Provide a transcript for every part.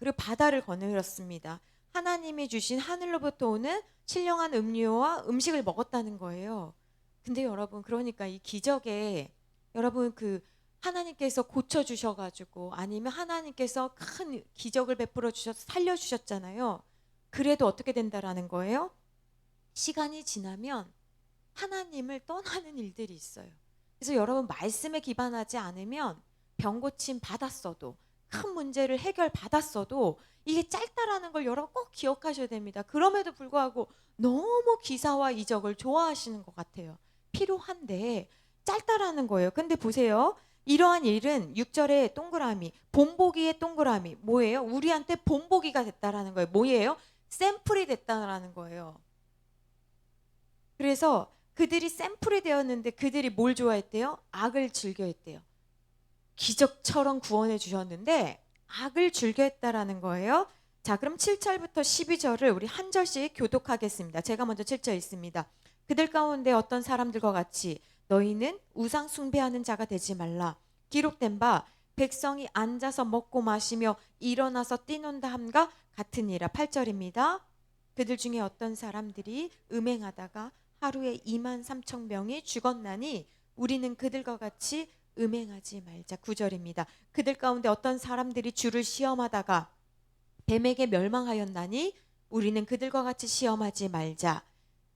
그리고 바다를 거느렸습니다. 하나님이 주신 하늘로부터 오는 신령한 음료와 음식을 먹었다는 거예요. 근데 여러분, 그러니까 이 기적에 여러분 하나님께서 고쳐주셔가지고 아니면 하나님께서 큰 기적을 베풀어 주셔서 살려주셨잖아요. 그래도 어떻게 된다라는 거예요? 시간이 지나면 하나님을 떠나는 일들이 있어요. 그래서 여러분, 말씀에 기반하지 않으면 병 고침 받았어도 큰 문제를 해결 받았어도 이게 짧다라는 걸 여러분 꼭 기억하셔야 됩니다. 그럼에도 불구하고 너무 기사와 이적을 좋아하시는 것 같아요. 필요한데 짧다라는 거예요. 근데 보세요. 이러한 일은 6절에 동그라미, 본보기의 동그라미 뭐예요? 우리한테 본보기가 됐다라는 거예요. 뭐예요? 샘플이 됐다라는 거예요. 그래서 그들이 샘플이 되었는데 그들이 뭘 좋아했대요? 악을 즐겨했대요. 기적처럼 구원해 주셨는데 악을 즐겨했다라는 거예요. 자, 그럼 7절부터 12절을 우리 한 절씩 교독하겠습니다. 제가 먼저 7절 읽습니다. 그들 가운데 어떤 사람들과 같이 너희는 우상 숭배하는 자가 되지 말라. 기록된 바 백성이 앉아서 먹고 마시며 일어나서 뛰논다 함과 같으니라. 8절입니다. 그들 중에 어떤 사람들이 음행하다가 하루에 2만 3천 명이 죽었나니 우리는 그들과 같이 음행하지 말자. 9절입니다. 그들 가운데 어떤 사람들이 주를 시험하다가 뱀에게 멸망하였나니 우리는 그들과 같이 시험하지 말자.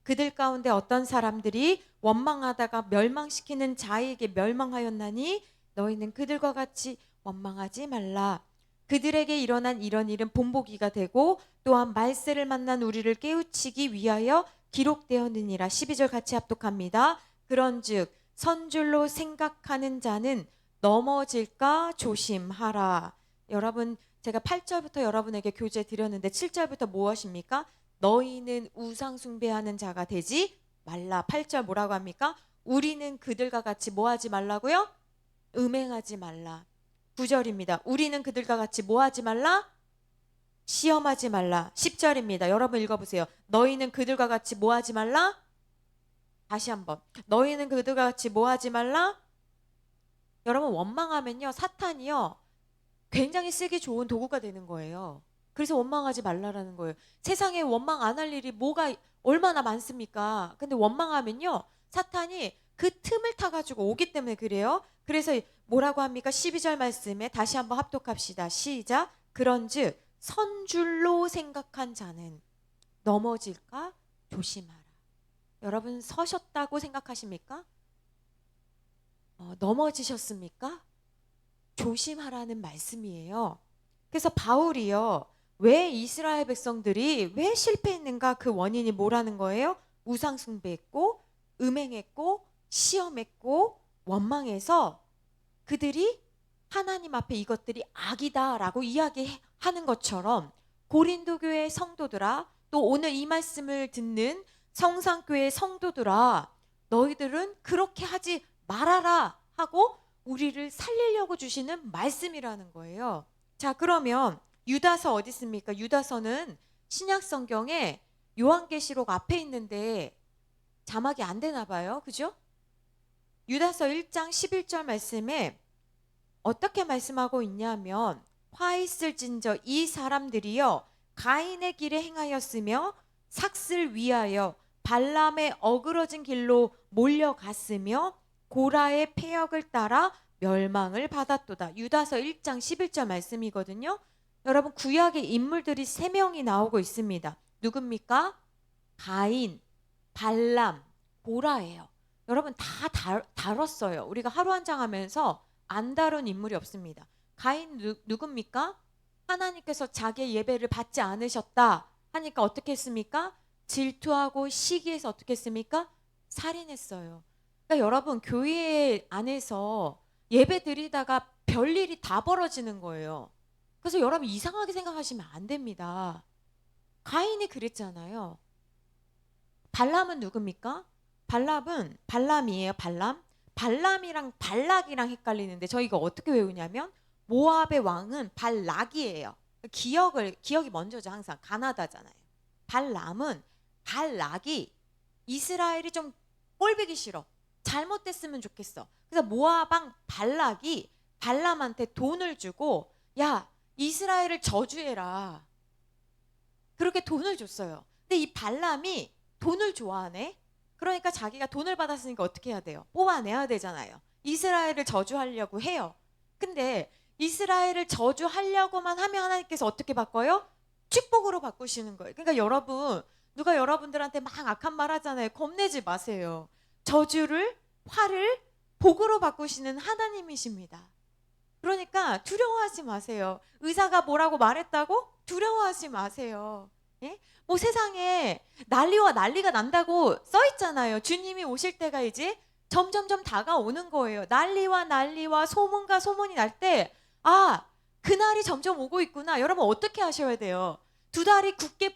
그들 가운데 어떤 사람들이 원망하다가 멸망시키는 자에게 멸망하였나니 너희는 그들과 같이 원망하지 말라. 그들에게 일어난 이런 일은 본보기가 되고 또한 말세를 만난 우리를 깨우치기 위하여 기록되었느니라. 12절 같이 합독합니다. 그런즉 선줄로 생각하는 자는 넘어질까 조심하라. 여러분, 제가 8절부터 여러분에게 교재 드렸는데 7절부터 무엇입니까? 너희는 우상 숭배하는 자가 되지 말라. 8절 뭐라고 합니까? 우리는 그들과 같이 뭐 하지 말라고요? 음행하지 말라. 9절입니다. 우리는 그들과 같이 뭐 하지 말라? 시험하지 말라. 10절입니다. 여러분 읽어보세요. 너희는 그들과 같이 뭐 하지 말라? 다시 한번. 너희는 그들과 같이 뭐 하지 말라? 여러분, 원망하면요, 사탄이요 굉장히 쓰기 좋은 도구가 되는 거예요. 그래서 원망하지 말라라는 거예요. 세상에 원망 안 할 일이 뭐가 얼마나 많습니까? 근데 원망하면요 사탄이 그 틈을 타가지고 오기 때문에 그래요. 그래서 뭐라고 합니까? 12절 말씀에 다시 한번 합독합시다. 시작. 그런즉 선줄로 생각한 자는 넘어질까 조심하라. 여러분, 서셨다고 생각하십니까? 넘어지셨습니까? 조심하라는 말씀이에요. 그래서 바울이요, 왜 이스라엘 백성들이 왜 실패했는가, 그 원인이 뭐라는 거예요? 우상 숭배했고 음행했고 시험했고 원망해서 그들이 하나님 앞에 이것들이 악이다라고 이야기하는 것처럼 고린도 교회 성도들아, 또 오늘 이 말씀을 듣는 성산교회 성도들아, 너희들은 그렇게 하지 말아라 하고 우리를 살리려고 주시는 말씀이라는 거예요. 자, 그러면 유다서 어디 있습니까? 유다서는 신약 성경에 요한계시록 앞에 있는데 자막이 안 되나 봐요. 그죠? 유다서 1장 11절 말씀에 어떻게 말씀하고 있냐면, 화 있을진저 이 사람들이요 가인의 길에 행하였으며 삭슬 위하여 발람의 어그러진 길로 몰려갔으며 고라의 폐역을 따라 멸망을 받았도다. 유다서 1장 11절 말씀이거든요. 여러분, 구약의 인물들이 3명이 나오고 있습니다. 누굽니까? 가인, 발람, 고라예요. 여러분, 다 다뤘어요. 우리가 하루 한 장 하면서 안 다룬 인물이 없습니다. 가인 누굽니까? 하나님께서 자기의 예배를 받지 않으셨다 하니까 어떻게 했습니까? 질투하고 시기해서 어떻게 했습니까? 살인했어요. 그러니까 여러분, 교회 안에서 예배 드리다가 별일이 다 벌어지는 거예요. 그래서 여러분, 이상하게 생각하시면 안 됩니다. 가인이 그랬잖아요. 발람은 누굽니까? 발람이에요. 발람이랑 발락이랑 헷갈리는데 저희가 어떻게 외우냐면 모압의 왕은 발락이에요. 기억이 먼저죠. 항상 가나다잖아요. 발락이 이스라엘이 좀 꼴보기 싫어, 잘못됐으면 좋겠어. 그래서 모압 왕 발락이 발람한테 돈을 주고, 야, 이스라엘을 저주해라. 그렇게 돈을 줬어요. 근데 이 발람이 돈을 좋아하네. 그러니까 자기가 돈을 받았으니까 어떻게 해야 돼요? 뽑아내야 되잖아요. 이스라엘을 저주하려고 해요. 근데 이스라엘을 저주하려고만 하면 하나님께서 어떻게 바꿔요? 축복으로 바꾸시는 거예요. 그러니까 여러분, 누가 여러분들한테 막 악한 말 하잖아요. 겁내지 마세요. 저주를, 화를 복으로 바꾸시는 하나님이십니다. 그러니까 두려워하지 마세요. 의사가 뭐라고 말했다고? 두려워하지 마세요. 예? 뭐 세상에 난리와 난리가 난다고 써 있잖아요. 주님이 오실 때가 이제 점점점 다가오는 거예요. 난리와 소문과 소문이 날 때, 아, 그날이 점점 오고 있구나. 여러분 어떻게 하셔야 돼요? 두 다리 굳게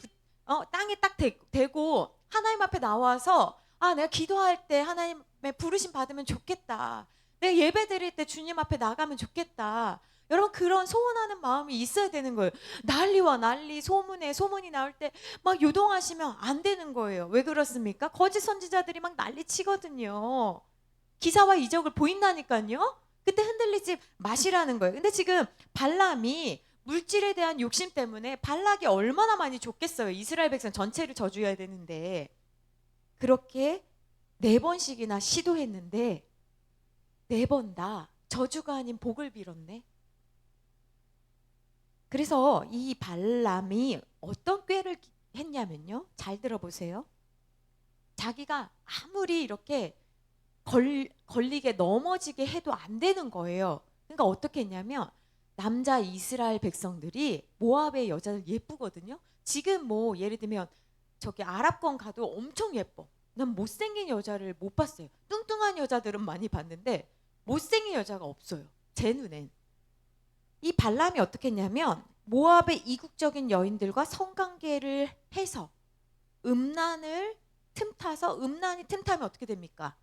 땅에 딱 대고 하나님 앞에 나와서, 아, 내가 기도할 때 하나님의 부르심 받으면 좋겠다. 내가 예배 드릴 때 주님 앞에 나가면 좋겠다. 여러분 그런 소원하는 마음이 있어야 되는 거예요. 난리와 난리, 소문이 나올 때 막 요동하시면 안 되는 거예요. 왜 그렇습니까? 거짓 선지자들이 막 난리 치거든요. 기사와 이적을 보인다니까요. 그때 흔들리지 마시라는 거예요. 근데 지금 발람이 물질에 대한 욕심 때문에 발락이 얼마나 많이 줬겠어요. 이스라엘 백성 전체를 저주해야 되는데. 그렇게 4번씩이나 시도했는데 4번 다 저주가 아닌 복을 빌었네. 그래서 이 발람이 어떤 꾀를 했냐면요. 잘 들어보세요. 자기가 아무리 이렇게 걸리게 넘어지게 해도 안 되는 거예요. 그러니까 어떻게 했냐면 남자 이스라엘 백성들이 모압의 여자들 예쁘거든요. 지금 뭐 예를 들면 저기 아랍권 가도 엄청 예뻐. 난 못생긴 여자를 못 봤어요. 뚱뚱한 여자들은 많이 봤는데 못생긴 여자가 없어요. 제 눈엔. 이 발람이 어떻게 했냐면 모압의 이국적인 여인들과 성관계를 해서 음란이 틈타면 어떻게 됩니까?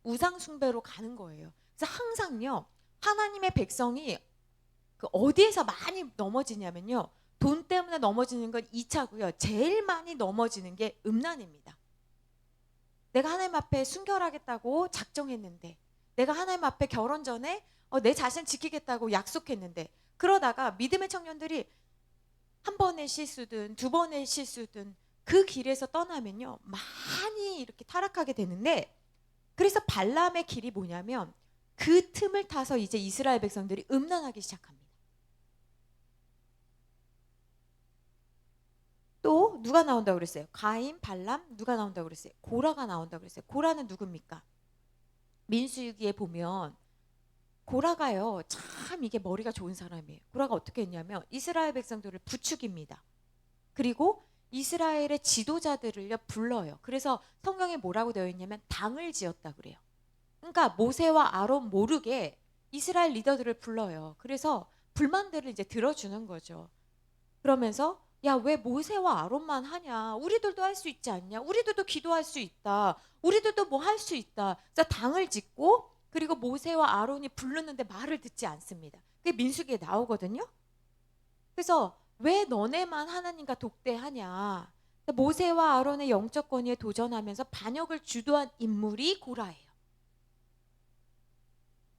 우상 숭배로 가는 거예요. 그래서 항상요. 하나님의 백성이 그 어디에서 많이 넘어지냐면요. 돈 때문에 넘어지는 건 2차고요. 제일 많이 넘어지는 게 음란입니다. 내가 하나님 앞에 순결하겠다고 작정했는데, 내가 하나님 앞에 결혼 전에 내 자신 지키겠다고 약속했는데, 그러다가 믿음의 청년들이 한 번의 실수든 2번의 실수든 그 길에서 떠나면요. 많이 이렇게 타락하게 되는데, 그래서 발람의 길이 뭐냐면 그 틈을 타서 이제 이스라엘 백성들이 음란하기 시작합니다. 또 누가 나온다고 그랬어요? 가인, 발람, 누가 나온다고 그랬어요? 고라가 나온다고 그랬어요. 고라는 누굽니까? 민수기에 보면 고라가요. 참 이게 머리가 좋은 사람이에요. 고라가 어떻게 했냐면 이스라엘 백성들을 부추깁니다. 그리고 이스라엘의 지도자들을요 불러요. 그래서 성경에 뭐라고 되어 있냐면 당을 지었다 그래요. 그러니까 모세와 아론 모르게 이스라엘 리더들을 불러요. 그래서 불만들을 이제 들어주는 거죠. 그러면서 야, 왜 모세와 아론만 하냐? 우리들도 할 수 있지 않냐? 우리들도 기도할 수 있다. 우리들도 뭐 할 수 있다. 그래서 당을 짓고 그리고 모세와 아론이 부르는데 말을 듣지 않습니다. 그게 민수기에 나오거든요. 그래서 왜 너네만 하나님과 독대하냐? 모세와 아론의 영적 권위에 도전하면서 반역을 주도한 인물이 고라예요.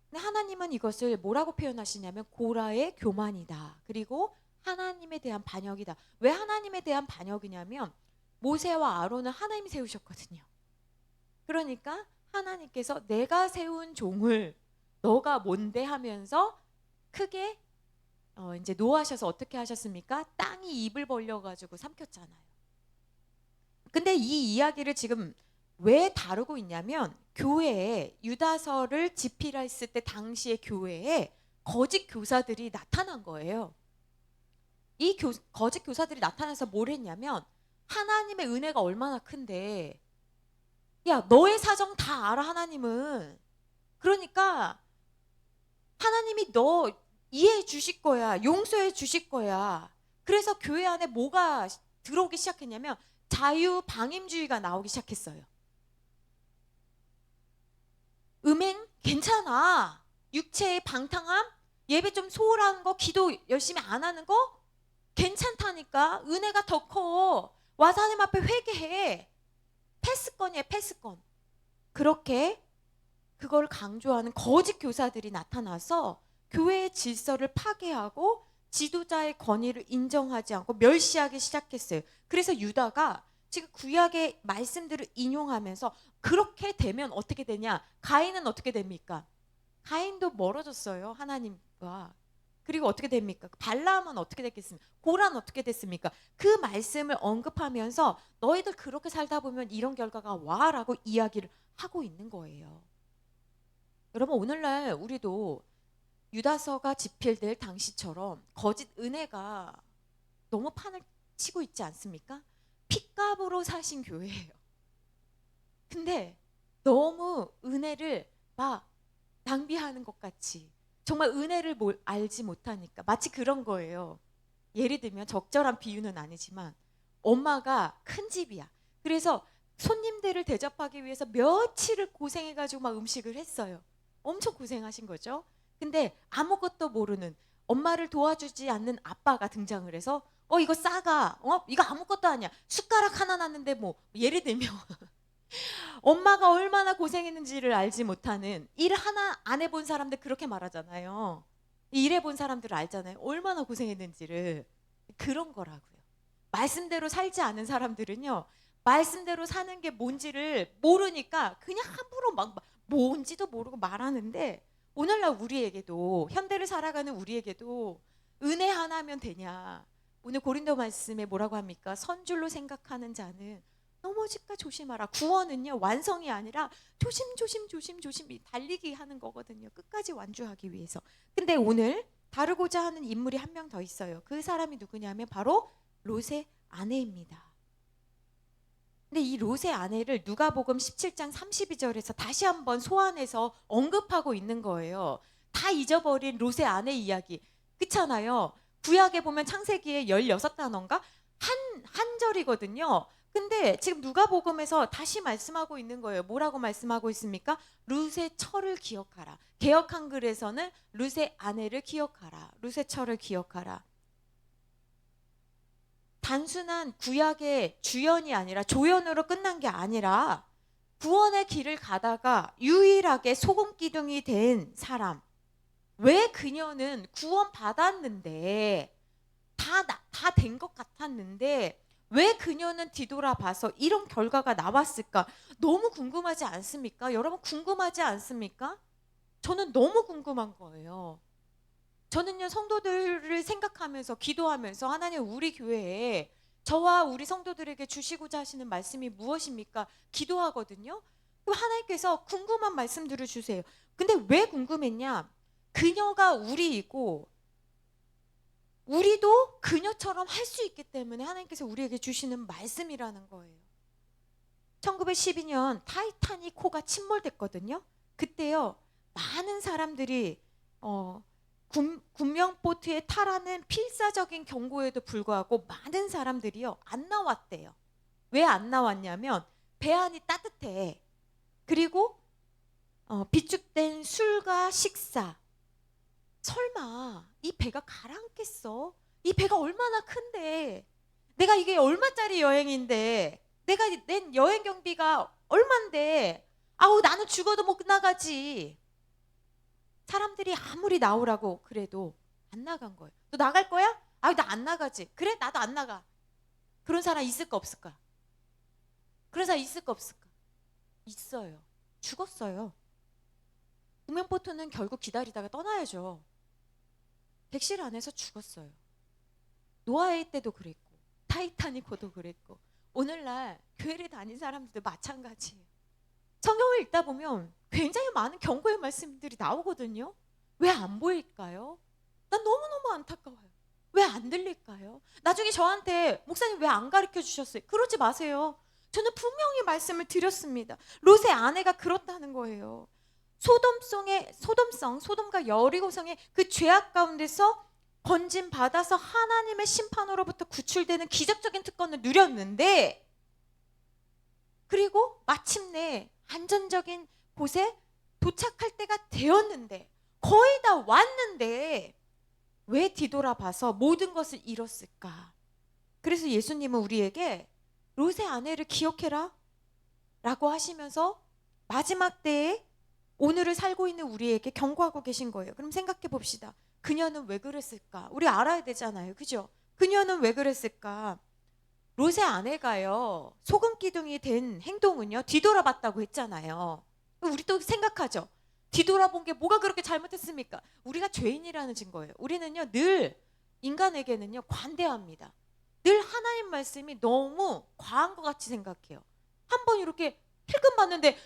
근데 하나님은 이것을 뭐라고 표현하시냐면 고라의 교만이다. 그리고 하나님에 대한 반역이다. 왜 하나님에 대한 반역이냐면 모세와 아론은 하나님이 세우셨거든요. 그러니까 하나님께서 내가 세운 종을 너가 뭔데 하면서 크게 이제 노하셔서 어떻게 하셨습니까? 땅이 입을 벌려가지고 삼켰잖아요. 근데 이 이야기를 지금 왜 다루고 있냐면 교회에 유다서를 집필했을 때 당시의 교회에 거짓 교사들이 나타난 거예요. 이 거짓 교사들이 나타나서 뭘 했냐면 하나님의 은혜가 얼마나 큰데 야 너의 사정 다 알아 하나님은. 그러니까 하나님이 너 이해해 주실 거야. 용서해 주실 거야. 그래서 교회 안에 뭐가 들어오기 시작했냐면 자유방임주의가 나오기 시작했어요. 음행 괜찮아. 육체의 방탕함, 예배 좀 소홀한 거, 기도 열심히 안 하는 거 괜찮다니까. 은혜가 더 커. 와서 하나님 앞에 회개해. 패스권이에요, 패스권. 그렇게 그걸 강조하는 거짓 교사들이 나타나서 교회의 질서를 파괴하고 지도자의 권위를 인정하지 않고 멸시하기 시작했어요. 그래서 유다가 지금 구약의 말씀들을 인용하면서 그렇게 되면 어떻게 되냐? 가인은 어떻게 됩니까? 가인도 멀어졌어요, 하나님과. 그리고 어떻게 됩니까? 발람은 어떻게 됐겠습니까? 고란 어떻게 됐습니까? 그 말씀을 언급하면서 너희들 그렇게 살다 보면 이런 결과가 와라고 이야기를 하고 있는 거예요. 여러분, 오늘날 우리도 유다서가 집필될 당시처럼 거짓 은혜가 너무 판을 치고 있지 않습니까? 핏값으로 사신 교회예요. 근데 너무 은혜를 막 낭비하는 것 같이, 정말 은혜를 알지 못하니까 마치 그런 거예요. 예를 들면, 적절한 비유는 아니지만 엄마가 큰 집이야. 그래서 손님들을 대접하기 위해서 며칠을 고생해가지고 막 음식을 했어요. 엄청 고생하신 거죠. 근데 아무것도 모르는, 엄마를 도와주지 않는 아빠가 등장을 해서 이거 싸가, 이거 아무것도 아니야, 숟가락 하나 놨는데, 뭐 예를 들면 엄마가 얼마나 고생했는지를 알지 못하는, 일 하나 안 해본 사람들 그렇게 말하잖아요. 일해본 사람들을 알잖아요, 얼마나 고생했는지를. 그런 거라고요. 말씀대로 살지 않은 사람들은요, 말씀대로 사는 게 뭔지를 모르니까 그냥 함부로 막 뭔지도 모르고 말하는데, 오늘날 우리에게도, 현대를 살아가는 우리에게도 은혜 하나면 되냐? 오늘 고린도 말씀에 뭐라고 합니까? 선줄로 생각하는 자는 넘어질까 조심하라. 구원은요, 완성이 아니라 조심히 달리기 하는 거거든요. 끝까지 완주하기 위해서. 근데 오늘 다루고자 하는 인물이 한 명 더 있어요. 그 사람이 누구냐면 바로 롯의 아내입니다. 근데 이 롯의 아내를 누가복음 17장 32절에서 다시 한번 소환해서 언급하고 있는 거예요. 다 잊어버린 롯의 아내 이야기. 그렇잖아요. 구약에 보면 창세기에 16단어인가? 한 절이거든요. 근데 지금 누가복음에서 다시 말씀하고 있는 거예요. 뭐라고 말씀하고 있습니까? 룻의 처를 기억하라. 개역 한글에서는 룻의 아내를 기억하라. 룻의 처를 기억하라. 단순한 구약의 주연이 아니라 조연으로 끝난 게 아니라 구원의 길을 가다가 유일하게 소금기둥이 된 사람. 왜 그녀는 구원 받았는데, 다 된 것 같았는데 왜 그녀는 뒤돌아봐서 이런 결과가 나왔을까? 너무 궁금하지 않습니까? 여러분, 궁금하지 않습니까? 저는 너무 궁금한 거예요. 저는요, 성도들을 생각하면서 기도하면서, 하나님, 우리 교회에 저와 우리 성도들에게 주시고자 하시는 말씀이 무엇입니까? 기도하거든요. 그럼 하나님께서 궁금한 말씀들을 주세요. 근데 왜 궁금했냐? 그녀가 우리이고 우리도 그녀처럼 할 수 있기 때문에 하나님께서 우리에게 주시는 말씀이라는 거예요. 1912년 타이타닉호가 침몰됐거든요. 그때요, 많은 사람들이 군명보트에 타라는 필사적인 경고에도 불구하고 많은 사람들이요, 안 나왔대요. 왜 안 나왔냐면 배 안이 따뜻해. 그리고 비축된 술과 식사. 설마 이 배가 가라앉겠어? 이 배가 얼마나 큰데, 내가 이게 얼마짜리 여행인데, 내가 낸 여행 경비가 얼만데, 아우 나는 죽어도 못 나가지. 사람들이 아무리 나오라고 그래도 안 나간 거예요. 너 나갈 거야? 아, 나 안 나가지. 그래, 나도 안 나가. 그런 사람 있을까 없을까? 그런 사람 있을까 없을까? 있어요. 죽었어요. 구명보트는 결국 기다리다가 떠나야죠. 객실 안에서 죽었어요. 노아의 때도 그랬고 타이타닉호도 그랬고 오늘날 교회를 다닌 사람들도 마찬가지예요. 성경을 읽다 보면 굉장히 많은 경고의 말씀들이 나오거든요. 왜 안 보일까요? 난 너무너무 안타까워요. 왜 안 들릴까요? 나중에 저한테 목사님 왜 안 가르쳐 주셨어요? 그러지 마세요. 저는 분명히 말씀을 드렸습니다. 롯의 아내가 그렇다는 거예요. 소돔과 여리고성의 그 죄악 가운데서 건진 받아서 하나님의 심판으로부터 구출되는 기적적인 특권을 누렸는데, 그리고 마침내 안전적인 곳에 도착할 때가 되었는데, 거의 다 왔는데 왜 뒤돌아봐서 모든 것을 잃었을까? 그래서 예수님은 우리에게 롯의 아내를 기억해라 라고 하시면서 마지막 때에 오늘을 살고 있는 우리에게 경고하고 계신 거예요. 그럼 생각해 봅시다. 그녀는 왜 그랬을까? 우리 알아야 되잖아요. 그죠? 그녀는 왜 그랬을까? 롯의 아내가요, 소금 기둥이 된 행동은요, 뒤돌아봤다고 했잖아요. 우리 또 생각하죠. 뒤돌아본 게 뭐가 그렇게 잘못했습니까? 우리가 죄인이라는 증거예요. 우리는요, 늘 인간에게는요, 관대합니다. 늘 하나님 말씀이 너무 과한 것 같이 생각해요. 한번 이렇게 힐끔 봤는데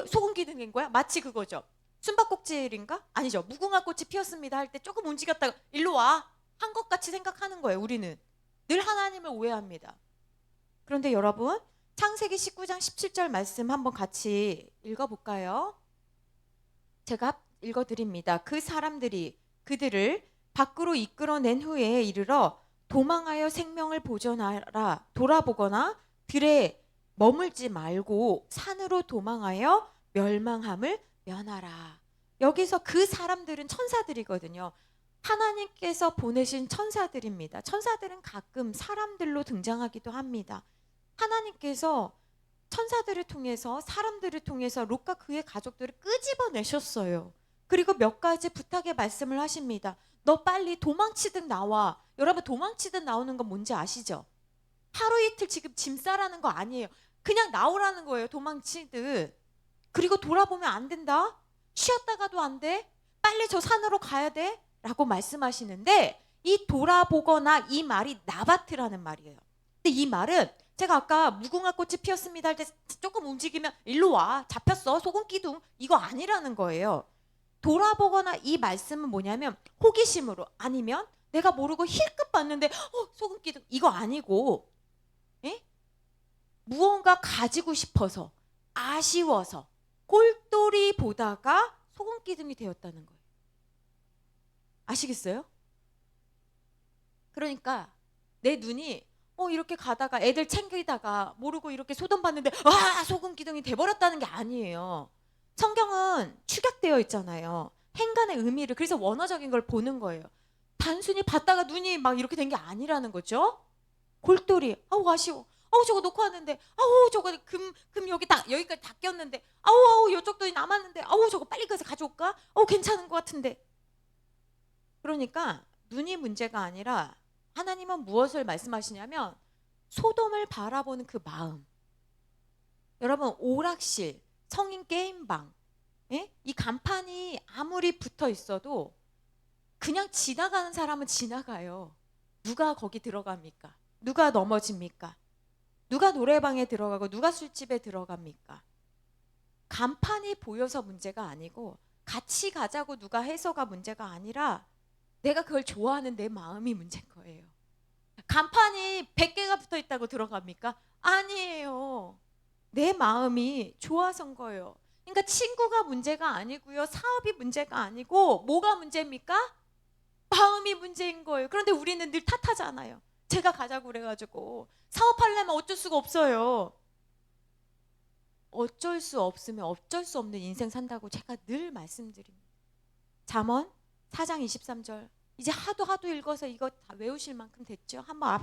소금 기둥인 거야? 마치 그거죠. 숨바꼭질인가? 아니죠. 무궁화 꽃이 피었습니다 할 때 조금 움직였다가 일로 와 한 것 같이 생각하는 거예요. 우리는 늘 하나님을 오해합니다. 그런데 여러분, 창세기 19장 17절 말씀 한번 같이 읽어볼까요? 제가 읽어드립니다. 그 사람들이 그들을 밖으로 이끌어낸 후에 이르러 도망하여 생명을 보존하라. 돌아보거나 들에 머물지 말고 산으로 도망하여 멸망함을 면하라. 여기서 그 사람들은 천사들이거든요. 하나님께서 보내신 천사들입니다. 천사들은 가끔 사람들로 등장하기도 합니다. 하나님께서 천사들을 통해서, 사람들을 통해서 롯과 그의 가족들을 끄집어내셨어요. 그리고 몇 가지 부탁의 말씀을 하십니다. 너 빨리 도망치듯 나와. 여러분, 도망치듯 나오는 건 뭔지 아시죠? 하루 이틀 지금 짐 싸라는 거 아니에요. 그냥 나오라는 거예요. 도망치듯. 그리고 돌아보면 안 된다. 쉬었다가도 안 돼. 빨리 저 산으로 가야 돼. 라고 말씀하시는데, 이 돌아보거나 이 말이 나바트라는 말이에요. 근데 이 말은 제가 아까 무궁화 꽃이 피었습니다 할 때 조금 움직이면 일로 와, 잡혔어, 소금 기둥, 이거 아니라는 거예요. 돌아보거나 이 말씀은 뭐냐면 호기심으로, 아니면 내가 모르고 힐끗 봤는데 소금 기둥, 이거 아니고, 에? 무언가 가지고 싶어서, 아쉬워서 꼴돌이 보다가 소금 기둥이 되었다는 거예요. 아시겠어요? 그러니까 내 눈이 이렇게 가다가 애들 챙기다가 모르고 이렇게 소돔 봤는데 소금 기둥이 돼버렸다는 게 아니에요. 성경은 축약되어 있잖아요. 행간의 의미를, 그래서 원어적인 걸 보는 거예요. 단순히 봤다가 눈이 막 이렇게 된 게 아니라는 거죠. 골똘히, 아쉬워, 저거 놓고 왔는데, 저거 금 여기 여기까지 다 꼈는데, 이쪽도 남았는데, 저거 빨리 가서 가져올까? 괜찮은 것 같은데. 그러니까 눈이 문제가 아니라 하나님은 무엇을 말씀하시냐면 소돔을 바라보는 그 마음. 여러분, 오락실, 성인 게임방, 이 간판이 아무리 붙어 있어도 그냥 지나가는 사람은 지나가요. 누가 거기 들어갑니까? 누가 넘어집니까? 누가 노래방에 들어가고 누가 술집에 들어갑니까? 간판이 보여서 문제가 아니고, 같이 가자고 누가 해서가 문제가 아니라 내가 그걸 좋아하는 내 마음이 문제인 거예요. 간판이 100개가 붙어 있다고 들어갑니까? 아니에요. 내 마음이 좋아서인 거예요. 그러니까 친구가 문제가 아니고요, 사업이 문제가 아니고, 뭐가 문제입니까? 마음이 문제인 거예요. 그런데 우리는 늘 탓하잖아요. 제가 가자고 그래가지고. 사업하려면 어쩔 수가 없어요. 어쩔 수 없으면 어쩔 수 없는 인생 산다고 제가 늘 말씀드립니다. 잠언 4장 23절. 이제 하도 읽어서 이거 다 외우실 만큼 됐죠? 한번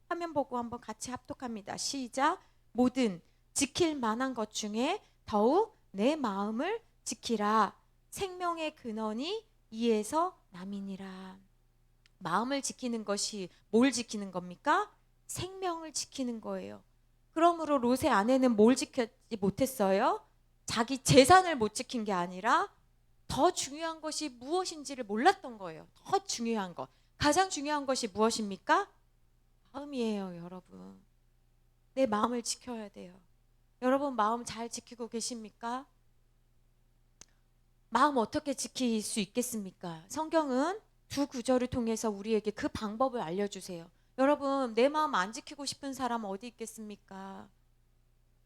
화면 보고 한번 같이 합독합니다. 시작. 모든 지킬 만한 것 중에 더욱 내 마음을 지키라. 생명의 근원이 이에서 남이니라. 마음을 지키는 것이 뭘 지키는 겁니까? 생명을 지키는 거예요. 그러므로 롯의 아내는 뭘 지키지 못했어요? 자기 재산을 못 지킨 게 아니라 더 중요한 것이 무엇인지를 몰랐던 거예요. 더 중요한 것. 가장 중요한 것이 무엇입니까? 마음이에요, 여러분. 내 마음을 지켜야 돼요. 여러분, 마음 잘 지키고 계십니까? 마음 어떻게 지킬 수 있겠습니까? 성경은 두 구절을 통해서 우리에게 그 방법을 알려주세요. 여러분, 내 마음 안 지키고 싶은 사람 어디 있겠습니까?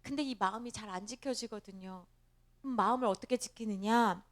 근데 이 마음이 잘 안 지켜지거든요. 마음을 어떻게 지키느냐?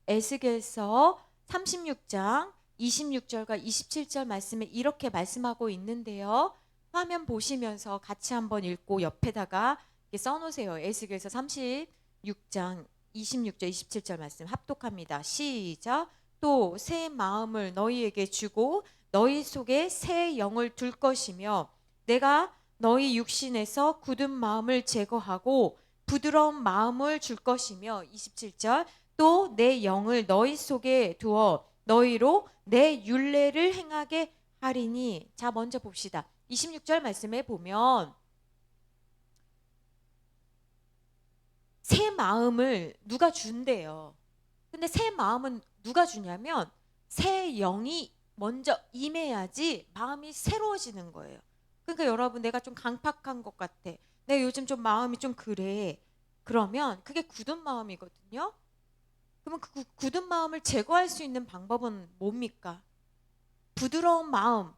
에스겔서 36장 26절과 27절 말씀에 이렇게 말씀하고 있는데요. 화면 보시면서 같이 한번 읽고 옆에다가 써놓으세요. 에스겔서 36장 26절 27절 말씀 합독합니다. 시작. 또 새 마음을 너희에게 주고 너희 속에 새 영을 둘 것이며 내가 너희 육신에서 굳은 마음을 제거하고 부드러운 마음을 줄 것이며 27절 또 내 영을 너희 속에 두어 너희로 내 율례를 행하게 하리니. 자, 먼저 봅시다. 26절 말씀에 보면 새 마음을 누가 준대요. 근데 새 마음은 누가 주냐면 새 영이 먼저 임해야지 마음이 새로워지는 거예요. 그러니까 여러분, 내가 좀 강팍한 것 같아, 내가 요즘 좀 마음이 좀 그래, 그러면 그게 굳은 마음이거든요. 그러면 그 굳은 마음을 제거할 수 있는 방법은 뭡니까? 부드러운 마음,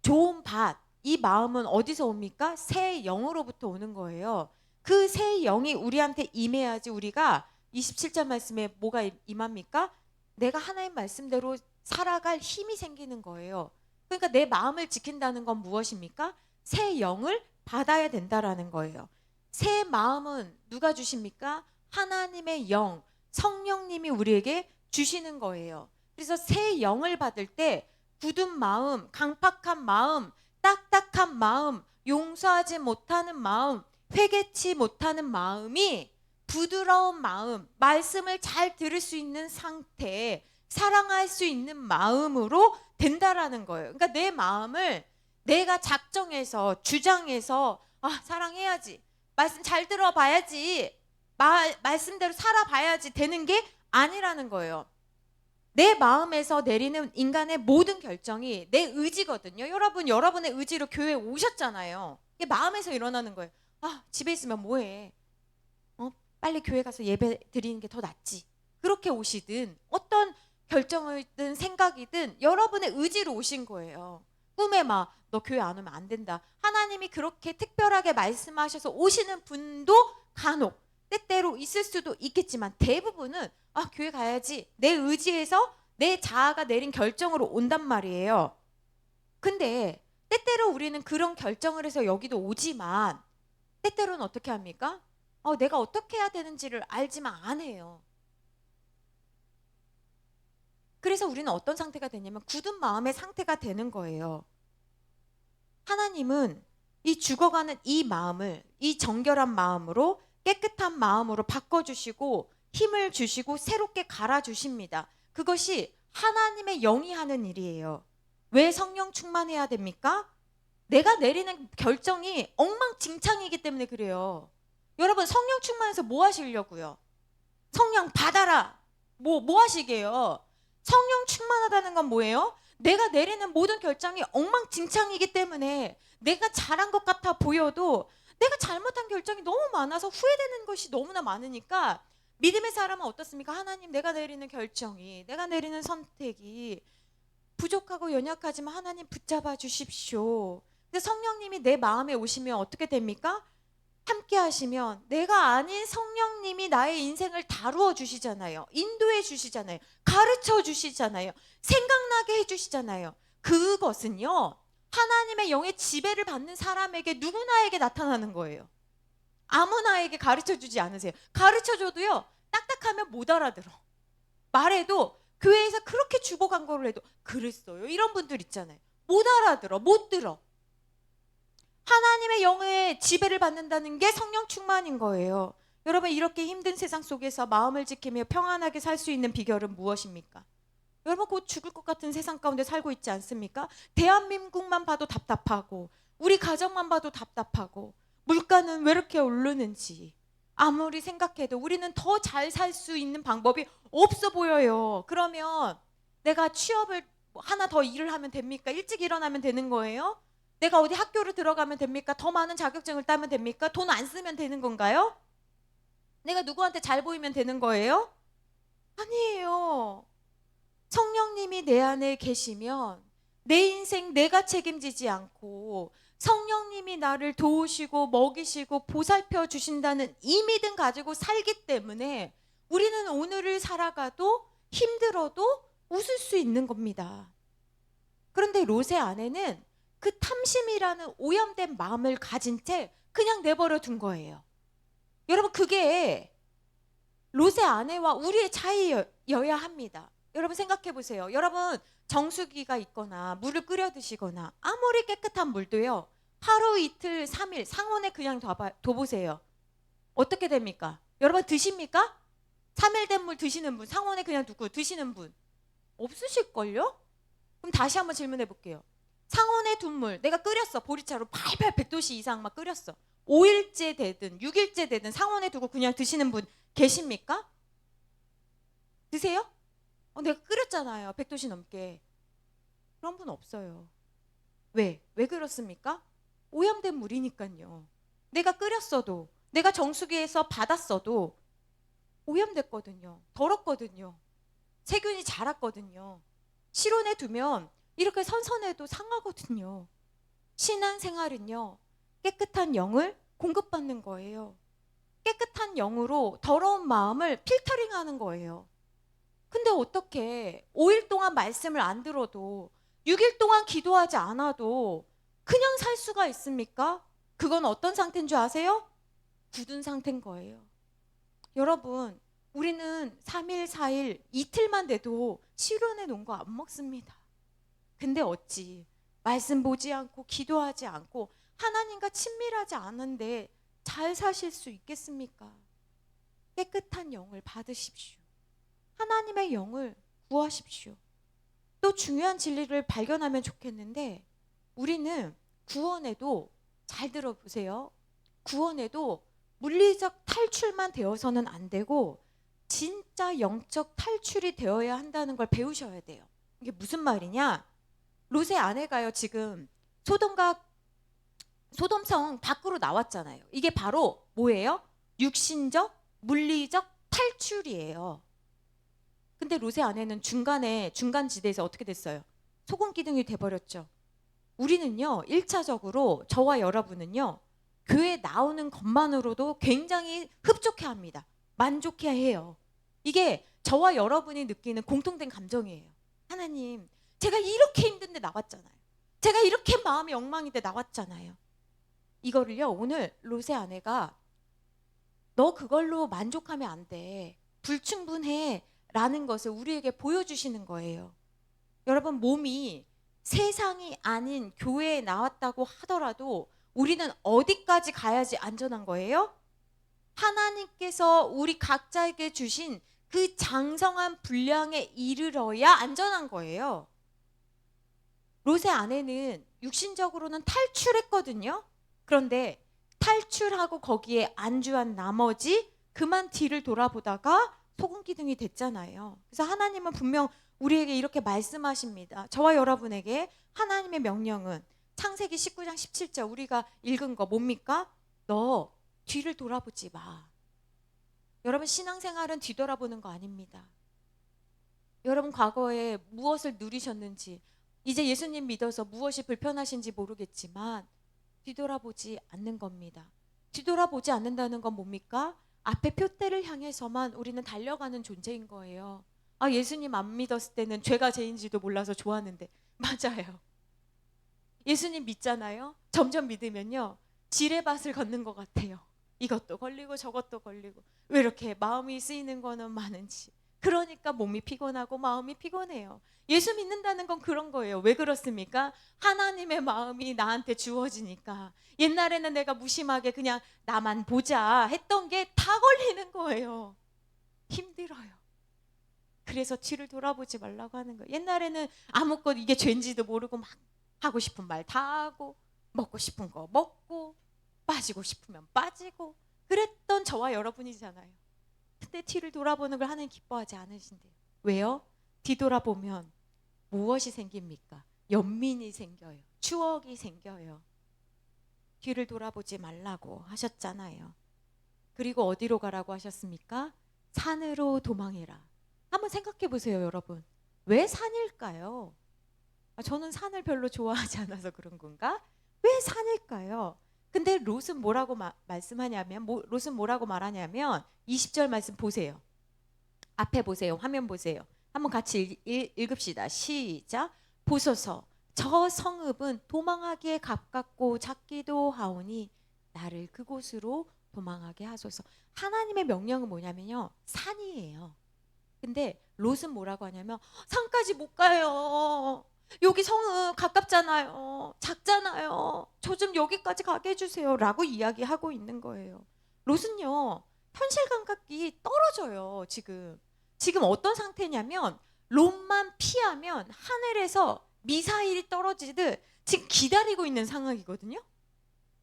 좋은 밭, 이 마음은 어디서 옵니까? 새 영으로부터 오는 거예요. 그 새 영이 우리한테 임해야지 우리가 27절 말씀에 뭐가 임합니까? 내가 하나님 말씀대로 살아갈 힘이 생기는 거예요. 그러니까 내 마음을 지킨다는 건 무엇입니까? 새 영을 받아야 된다라는 거예요. 새 마음은 누가 주십니까? 하나님의 영, 성령님이 우리에게 주시는 거예요. 그래서 새 영을 받을 때 굳은 마음, 강팍한 마음, 딱딱한 마음, 용서하지 못하는 마음, 회개치 못하는 마음이 부드러운 마음, 말씀을 잘 들을 수 있는 상태, 사랑할 수 있는 마음으로 된다라는 거예요. 그러니까 내 마음을 내가 작정해서 주장해서 사랑해야지, 말씀 잘 들어봐야지, 말씀대로 살아봐야지 되는 게 아니라는 거예요. 내 마음에서 내리는 인간의 모든 결정이 내 의지거든요. 여러분, 여러분의 의지로 교회에 오셨잖아요. 이게 마음에서 일어나는 거예요. 집에 있으면 뭐해? 빨리 교회 가서 예배 드리는 게 더 낫지. 그렇게 오시든 어떤 결정이든 생각이든 여러분의 의지로 오신 거예요. 꿈에 막 너 교회 안 오면 안 된다, 하나님이 그렇게 특별하게 말씀하셔서 오시는 분도 간혹 때때로 있을 수도 있겠지만 대부분은 교회 가야지, 내 의지에서 내 자아가 내린 결정으로 온단 말이에요. 근데 때때로 우리는 그런 결정을 해서 여기도 오지만 때때로는 어떻게 합니까? 내가 어떻게 해야 되는지를 알지만 안 해요. 그래서 우리는 어떤 상태가 되냐면 굳은 마음의 상태가 되는 거예요. 하나님은 이 죽어가는 이 마음을, 이 정결한 마음으로, 깨끗한 마음으로 바꿔주시고 힘을 주시고 새롭게 갈아주십니다. 그것이 하나님의 영이 하는 일이에요. 왜 성령 충만해야 됩니까? 내가 내리는 결정이 엉망진창이기 때문에 그래요. 여러분, 성령 충만해서 뭐 하시려고요? 성령 받아라, 뭐 하시게요? 성령 충만하다는 건 뭐예요? 내가 내리는 모든 결정이 엉망진창이기 때문에 내가 잘한 것 같아 보여도 내가 잘못한 결정이 너무 많아서 후회되는 것이 너무나 많으니까, 믿음의 사람은 어떻습니까? 하나님, 내가 내리는 결정이, 내가 내리는 선택이 부족하고 연약하지만 하나님 붙잡아 주십시오. 근데 성령님이 내 마음에 오시면 어떻게 됩니까? 함께 하시면 내가 아닌 성령님이 나의 인생을 다루어 주시잖아요. 인도해 주시잖아요. 가르쳐 주시잖아요. 생각나게 해 주시잖아요. 그것은요, 하나님의 영의 지배를 받는 사람에게, 누구나에게 나타나는 거예요. 아무나에게 가르쳐 주지 않으세요. 가르쳐 줘도요, 딱딱하면 못 알아들어. 말해도 교회에서 그렇게 죽어간 거를 해도 그랬어요, 이런 분들 있잖아요. 못 알아들어, 못 들어. 하나님의 영의 지배를 받는다는 게 성령 충만인 거예요. 여러분, 이렇게 힘든 세상 속에서 마음을 지키며 평안하게 살 수 있는 비결은 무엇입니까? 여러분, 곧 죽을 것 같은 세상 가운데 살고 있지 않습니까? 대한민국만 봐도 답답하고, 우리 가정만 봐도 답답하고, 물가는 왜 이렇게 오르는지 아무리 생각해도 우리는 더 잘 살 수 있는 방법이 없어 보여요. 그러면 내가 취업을 하나 더 일을 하면 됩니까? 일찍 일어나면 되는 거예요? 내가 어디 학교를 들어가면 됩니까? 더 많은 자격증을 따면 됩니까? 돈 안 쓰면 되는 건가요? 내가 누구한테 잘 보이면 되는 거예요? 아니에요. 성령님이 내 안에 계시면 내 인생 내가 책임지지 않고 성령님이 나를 도우시고 먹이시고 보살펴 주신다는 이 믿음 가지고 살기 때문에 우리는 오늘을 살아가도 힘들어도 웃을 수 있는 겁니다. 그런데 롯의 아내는 그 탐심이라는 오염된 마음을 가진 채 그냥 내버려 둔 거예요. 여러분, 그게 롯의 아내와 우리의 차이여야 합니다. 여러분, 생각해 보세요. 여러분, 정수기가 있거나 물을 끓여 드시거나 아무리 깨끗한 물도요, 하루 이틀 3일 상온에 그냥 둬보세요. 어떻게 됩니까? 여러분, 드십니까? 3일 된 물 드시는 분, 상온에 그냥 두고 드시는 분, 없으실걸요? 그럼 다시 한번 질문해 볼게요. 상온의 둔물 내가 끓였어. 보리차로 팔팔 100도씨 이상 막 끓였어. 5일째 되든 6일째 되든 상온에 두고 그냥 드시는 분 계십니까? 드세요? 내가 끓였잖아요. 100도씨 넘게. 그런 분 없어요. 왜? 왜 그렇습니까? 오염된 물이니까요. 내가 끓였어도 내가 정수기에서 받았어도 오염됐거든요. 더럽거든요. 세균이 자랐거든요. 실온에 두면 이렇게 선선해도 상하거든요. 신앙생활은요, 깨끗한 영을 공급받는 거예요. 깨끗한 영으로 더러운 마음을 필터링하는 거예요. 근데 어떻게 5일 동안 말씀을 안 들어도 6일 동안 기도하지 않아도 그냥 살 수가 있습니까? 그건 어떤 상태인 줄 아세요? 굳은 상태인 거예요. 여러분, 우리는 3일, 4일, 이틀만 돼도 실온에 놓은 거 안 먹습니다. 근데 어찌 말씀 보지 않고 기도하지 않고 하나님과 친밀하지 않은데 잘 사실 수 있겠습니까? 깨끗한 영을 받으십시오. 하나님의 영을 구하십시오. 또 중요한 진리를 발견하면 좋겠는데, 우리는 구원에도, 잘 들어보세요, 구원에도 물리적 탈출만 되어서는 안 되고 진짜 영적 탈출이 되어야 한다는 걸 배우셔야 돼요. 이게 무슨 말이냐? 롯의 아내가요, 지금 소돔성 밖으로 나왔잖아요. 이게 바로 뭐예요? 육신적, 물리적 탈출이에요. 근데 롯의 아내는 중간 지대에서 어떻게 됐어요? 소금 기둥이 돼버렸죠. 우리는요, 1차적으로 저와 여러분은요, 교회 나오는 것만으로도 굉장히 흡족해합니다. 만족해해요. 이게 저와 여러분이 느끼는 공통된 감정이에요. 하나님, 제가 이렇게 힘든데 나왔잖아요. 제가 이렇게 마음이 엉망인데 나왔잖아요. 이거를요, 오늘 롯의 아내가 너 그걸로 만족하면 안 돼. 불충분해. 라는 것을 우리에게 보여주시는 거예요. 여러분, 몸이 세상이 아닌 교회에 나왔다고 하더라도 우리는 어디까지 가야지 안전한 거예요? 하나님께서 우리 각자에게 주신 그 장성한 분량에 이르러야 안전한 거예요. 롯의 아내는 육신적으로는 탈출했거든요. 그런데 탈출하고 거기에 안주한 나머지 그만 뒤를 돌아보다가 소금 기둥이 됐잖아요. 그래서 하나님은 분명 우리에게 이렇게 말씀하십니다. 저와 여러분에게 하나님의 명령은 창세기 19장 17절 우리가 읽은 거 뭡니까? 너 뒤를 돌아보지 마. 여러분, 신앙생활은 뒤돌아보는 거 아닙니다. 여러분, 과거에 무엇을 누리셨는지, 이제 예수님 믿어서 무엇이 불편하신지 모르겠지만 뒤돌아보지 않는 겁니다. 뒤돌아보지 않는다는 건 뭡니까? 앞에 표대를 향해서만 우리는 달려가는 존재인 거예요. 예수님 안 믿었을 때는 죄가 죄인지도 몰라서 좋았는데, 맞아요. 예수님 믿잖아요. 점점 믿으면요, 지뢰밭을 걷는 것 같아요. 이것도 걸리고 저것도 걸리고, 왜 이렇게 마음이 쓰이는 거는 많은지. 그러니까 몸이 피곤하고 마음이 피곤해요. 예수 믿는다는 건 그런 거예요. 왜 그렇습니까? 하나님의 마음이 나한테 주어지니까. 옛날에는 내가 무심하게 그냥 나만 보자 했던 게 다 걸리는 거예요. 힘들어요. 그래서 뒤를 돌아보지 말라고 하는 거예요. 옛날에는 아무것도 이게 죄인지도 모르고 막 하고 싶은 말 다 하고, 먹고 싶은 거 먹고, 빠지고 싶으면 빠지고, 그랬던 저와 여러분이잖아요. 근데 뒤를 돌아보는 걸 하나님 기뻐하지 않으신대요. 왜요? 뒤돌아보면 무엇이 생깁니까? 연민이 생겨요. 추억이 생겨요. 뒤를 돌아보지 말라고 하셨잖아요. 그리고 어디로 가라고 하셨습니까? 산으로 도망해라. 한번 생각해 보세요, 여러분. 왜 산일까요? 저는 산을 별로 좋아하지 않아서 그런 건가? 왜 산일까요? 근데 롯은 뭐라고 말씀하냐면, 롯은 뭐라고 말하냐면 20절 말씀 보세요. 앞에 보세요. 화면 보세요. 한번 같이 읽읍시다. 시작. 보소서, 저 성읍은 도망하기에 가깝고 작기도 하오니 나를 그곳으로 도망하게 하소서. 하나님의 명령은 뭐냐면요, 산이에요. 근데 롯은 뭐라고 하냐면, 산까지 못 가요. 여기 성은 가깝잖아요. 작잖아요. 저 좀 여기까지 가게 해주세요. 라고 이야기하고 있는 거예요. 롯은요, 현실 감각이 떨어져요. 지금 어떤 상태냐면, 롯만 피하면 하늘에서 미사일이 떨어지듯 지금 기다리고 있는 상황이거든요.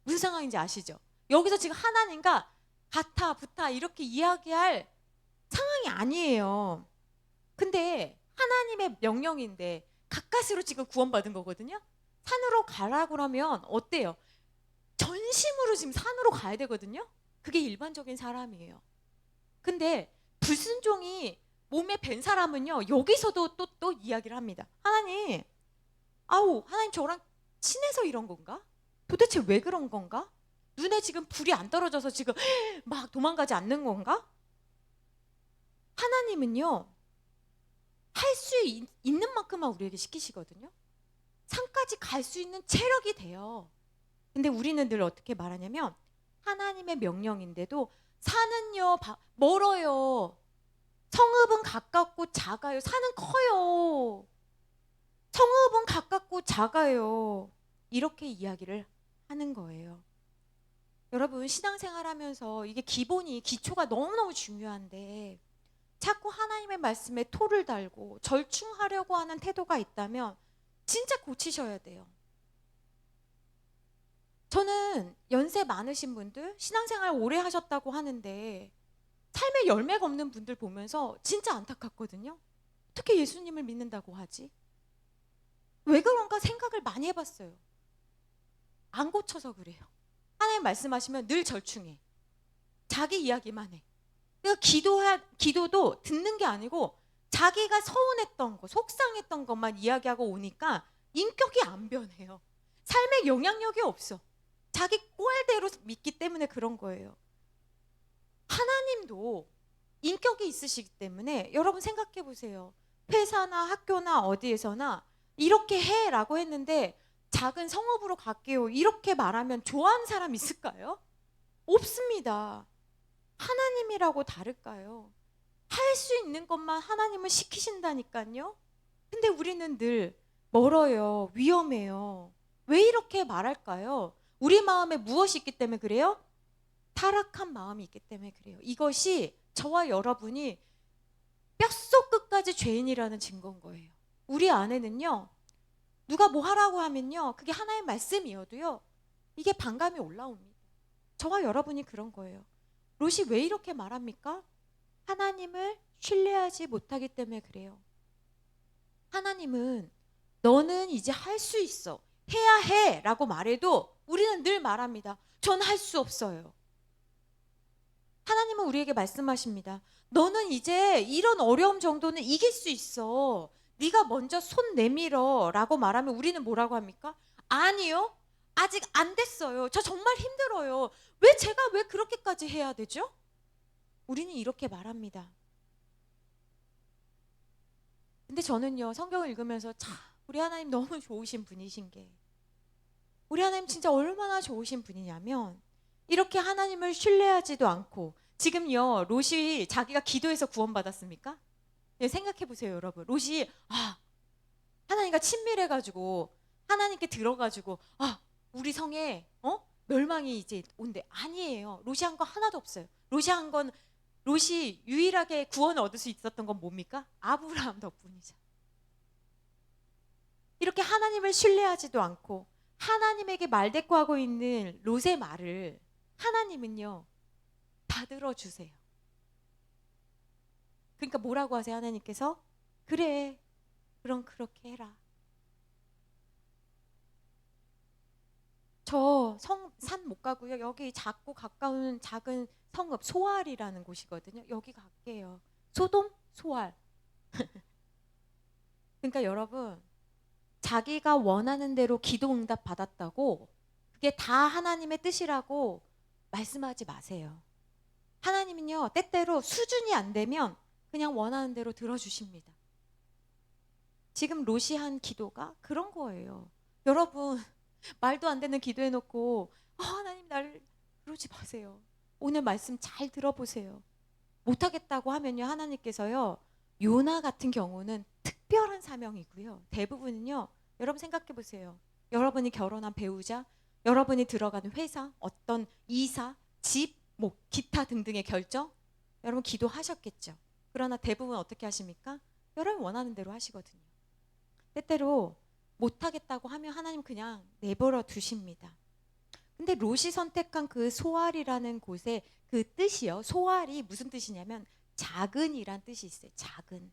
무슨 상황인지 아시죠? 여기서 지금 하나님과 가타 부타 이렇게 이야기할 상황이 아니에요. 근데 하나님의 명령인데 가까스로 지금 구원받은 거거든요. 산으로 가라 그러면 어때요? 전심으로 지금 산으로 가야 되거든요. 그게 일반적인 사람이에요. 근데 불순종이 몸에 밴 사람은요, 여기서도 또 이야기를 합니다. 하나님, 하나님 저랑 친해서 이런 건가? 도대체 왜 그런 건가? 눈에 지금 불이 안 떨어져서 지금 막 도망가지 않는 건가? 하나님은요, 할 수 있는 만큼만 우리에게 시키시거든요. 산까지 갈 수 있는 체력이 돼요. 근데 우리는 늘 어떻게 말하냐면 하나님의 명령인데도 산은요 멀어요. 성읍은 가깝고 작아요. 산은 커요. 성읍은 가깝고 작아요. 이렇게 이야기를 하는 거예요. 여러분, 신앙생활하면서 이게 기초가 너무너무 중요한데 자꾸 하나님의 말씀에 토를 달고 절충하려고 하는 태도가 있다면 진짜 고치셔야 돼요. 저는 연세 많으신 분들, 신앙생활 오래 하셨다고 하는데 삶의 열매가 없는 분들 보면서 진짜 안타깝거든요. 어떻게 예수님을 믿는다고 하지? 왜 그런가 생각을 많이 해봤어요. 안 고쳐서 그래요. 하나님 말씀하시면 늘 절충해. 자기 이야기만 해. 그러니까 기도도 듣는 게 아니고 자기가 서운했던 거, 속상했던 것만 이야기하고 오니까 인격이 안 변해요. 삶에 영향력이 없어. 자기 꼴대로 믿기 때문에 그런 거예요. 하나님도 인격이 있으시기 때문에 여러분 생각해 보세요. 회사나 학교나 어디에서나 이렇게 해라고 했는데 작은 성읍으로 갈게요 이렇게 말하면 좋아하는 사람 있을까요? 없습니다. 하나님이라고 다를까요? 할 수 있는 것만 하나님은 시키신다니까요. 근데 우리는 늘 멀어요. 위험해요. 왜 이렇게 말할까요? 우리 마음에 무엇이 있기 때문에 그래요? 타락한 마음이 있기 때문에 그래요. 이것이 저와 여러분이 뼛속 끝까지 죄인이라는 증거인 거예요. 우리 안에는요, 누가 뭐 하라고 하면요, 그게 하나의 말씀이어도요, 이게 반감이 올라옵니다. 저와 여러분이 그런 거예요. 롯이 왜 이렇게 말합니까? 하나님을 신뢰하지 못하기 때문에 그래요. 하나님은 너는 이제 할 수 있어. 해야 해 라고 말해도 우리는 늘 말합니다. 전 할 수 없어요. 하나님은 우리에게 말씀하십니다. 너는 이제 이런 어려움 정도는 이길 수 있어. 네가 먼저 손 내밀어 라고 말하면 우리는 뭐라고 합니까? 아니요. 아직 안 됐어요. 저 정말 힘들어요. 제가 왜 그렇게까지 해야 되죠? 우리는 이렇게 말합니다. 근데 저는요, 성경을 읽으면서 참 우리 하나님 너무 좋으신 분이신 게, 우리 하나님 진짜 얼마나 좋으신 분이냐면 이렇게 하나님을 신뢰하지도 않고, 지금요 롯이 자기가 기도해서 구원받았습니까? 생각해 보세요 여러분. 롯이 하나님과 친밀해가지고 하나님께 들어가지고 우리 성에 멸망이 이제 온대. 아니에요. 롯이 한 거 하나도 없어요. 롯이 유일하게 구원을 얻을 수 있었던 건 뭡니까? 아브라함 덕분이죠. 이렇게 하나님을 신뢰하지도 않고 하나님에게 말대꾸하고 있는 롯의 말을 하나님은요 다 들어주세요. 그러니까 뭐라고 하세요? 하나님께서 그래, 그럼 그렇게 해라. 저 산 못 가고요. 여기 작고 가까운 작은 성읍 소알이라는 곳이거든요. 여기 갈게요. 소돔? 소알. 그러니까 여러분, 자기가 원하는 대로 기도 응답 받았다고 그게 다 하나님의 뜻이라고 말씀하지 마세요. 하나님은요 때때로 수준이 안 되면 그냥 원하는 대로 들어주십니다. 지금 롯이 한 기도가 그런 거예요. 여러분, 말도 안 되는 기도해놓고 하나님 나를 그러지 마세요. 오늘 말씀 잘 들어보세요. 못하겠다고 하면요 하나님께서요, 요나 같은 경우는 특별한 사명이고요, 대부분은요, 여러분 생각해 보세요. 여러분이 결혼한 배우자, 여러분이 들어가는 회사, 어떤 이사, 집, 기타 등등의 결정, 여러분 기도하셨겠죠. 그러나 대부분 어떻게 하십니까? 여러분 원하는 대로 하시거든요. 때때로 못하겠다고 하면 하나님 그냥 내버려 두십니다. 근데 롯이 선택한 그 소알이라는 곳에 그 뜻이요. 소알이 무슨 뜻이냐면 작은이란 뜻이 있어요. 작은.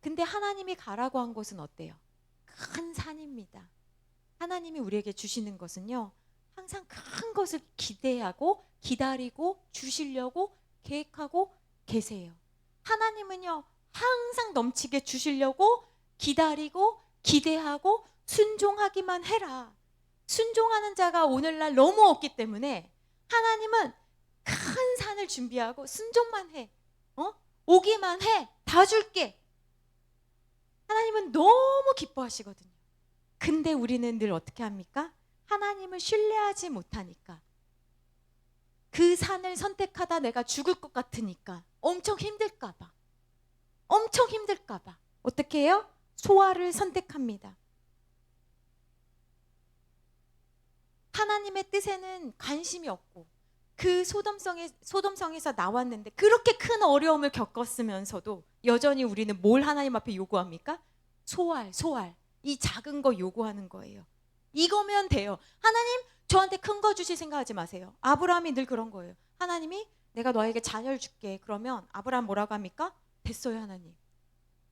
근데 하나님이 가라고 한 곳은 어때요? 큰 산입니다. 하나님이 우리에게 주시는 것은요. 항상 큰 것을 기대하고 기다리고 주시려고 계획하고 계세요. 하나님은요. 항상 넘치게 주시려고 기다리고 기대하고 순종하기만 해라. 순종하는 자가 오늘날 너무 없기 때문에 하나님은 큰 산을 준비하고 순종만 해. 오기만 해. 다 줄게. 하나님은 너무 기뻐하시거든요. 근데 우리는 늘 어떻게 합니까? 하나님을 신뢰하지 못하니까, 그 산을 선택하다 내가 죽을 것 같으니까, 엄청 힘들까 봐 어떻게 해요? 소알을 선택합니다. 하나님의 뜻에는 관심이 없고 그 소돔성에서 나왔는데 그렇게 큰 어려움을 겪었으면서도 여전히 우리는 뭘 하나님 앞에 요구합니까? 소알 이 작은 거 요구하는 거예요. 이거면 돼요. 하나님 저한테 큰 거 주실 생각하지 마세요. 아브라함이 늘 그런 거예요. 하나님이 내가 너에게 자녀를 줄게. 그러면 아브라함 뭐라고 합니까? 됐어요 하나님.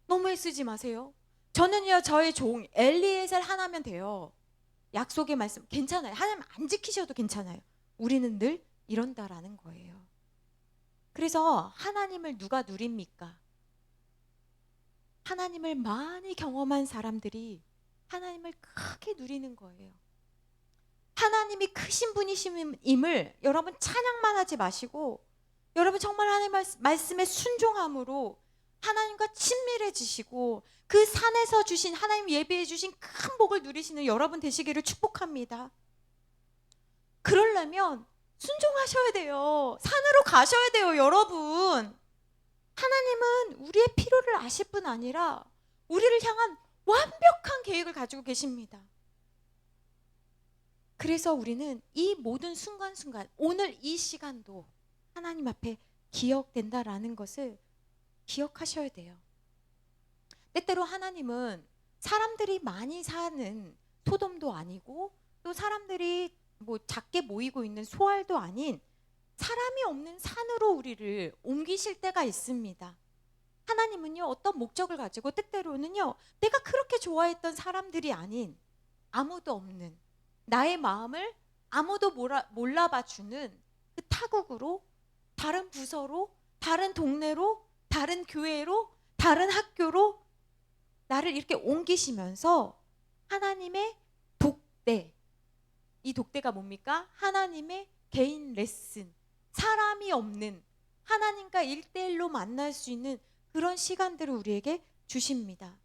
너무 애쓰지 마세요. 저는요 저의 종 엘리에셀 하나면 돼요. 약속의 말씀 괜찮아요. 하나님 안 지키셔도 괜찮아요. 우리는 늘 이런다라는 거예요. 그래서 하나님을 누가 누립니까? 하나님을 많이 경험한 사람들이 하나님을 크게 누리는 거예요. 하나님이 크신 분이심을 여러분 찬양만 하지 마시고, 여러분 정말 하나님의 말씀에 순종함으로 하나님과 친밀해지시고 그 산에서 주신 하나님 예비해 주신 큰 복을 누리시는 여러분 되시기를 축복합니다. 그러려면 순종하셔야 돼요. 산으로 가셔야 돼요, 여러분. 하나님은 우리의 필요를 아실 뿐 아니라 우리를 향한 완벽한 계획을 가지고 계십니다. 그래서 우리는 이 모든 순간순간, 오늘 이 시간도 하나님 앞에 기억된다라는 것을 기억하셔야 돼요. 때때로 하나님은 사람들이 많이 사는 소돔도 아니고 또 사람들이 작게 모이고 있는 소알도 아닌 사람이 없는 산으로 우리를 옮기실 때가 있습니다. 하나님은요 어떤 목적을 가지고 때때로는요 내가 그렇게 좋아했던 사람들이 아닌 아무도 없는 나의 마음을 아무도 몰라봐주는 그 타국으로, 다른 부서로, 다른 동네로, 다른 교회로, 다른 학교로 나를 이렇게 옮기시면서 하나님의 독대, 이 독대가 뭡니까? 하나님의 개인 레슨, 사람이 없는 하나님과 1대1로 만날 수 있는 그런 시간들을 우리에게 주십니다.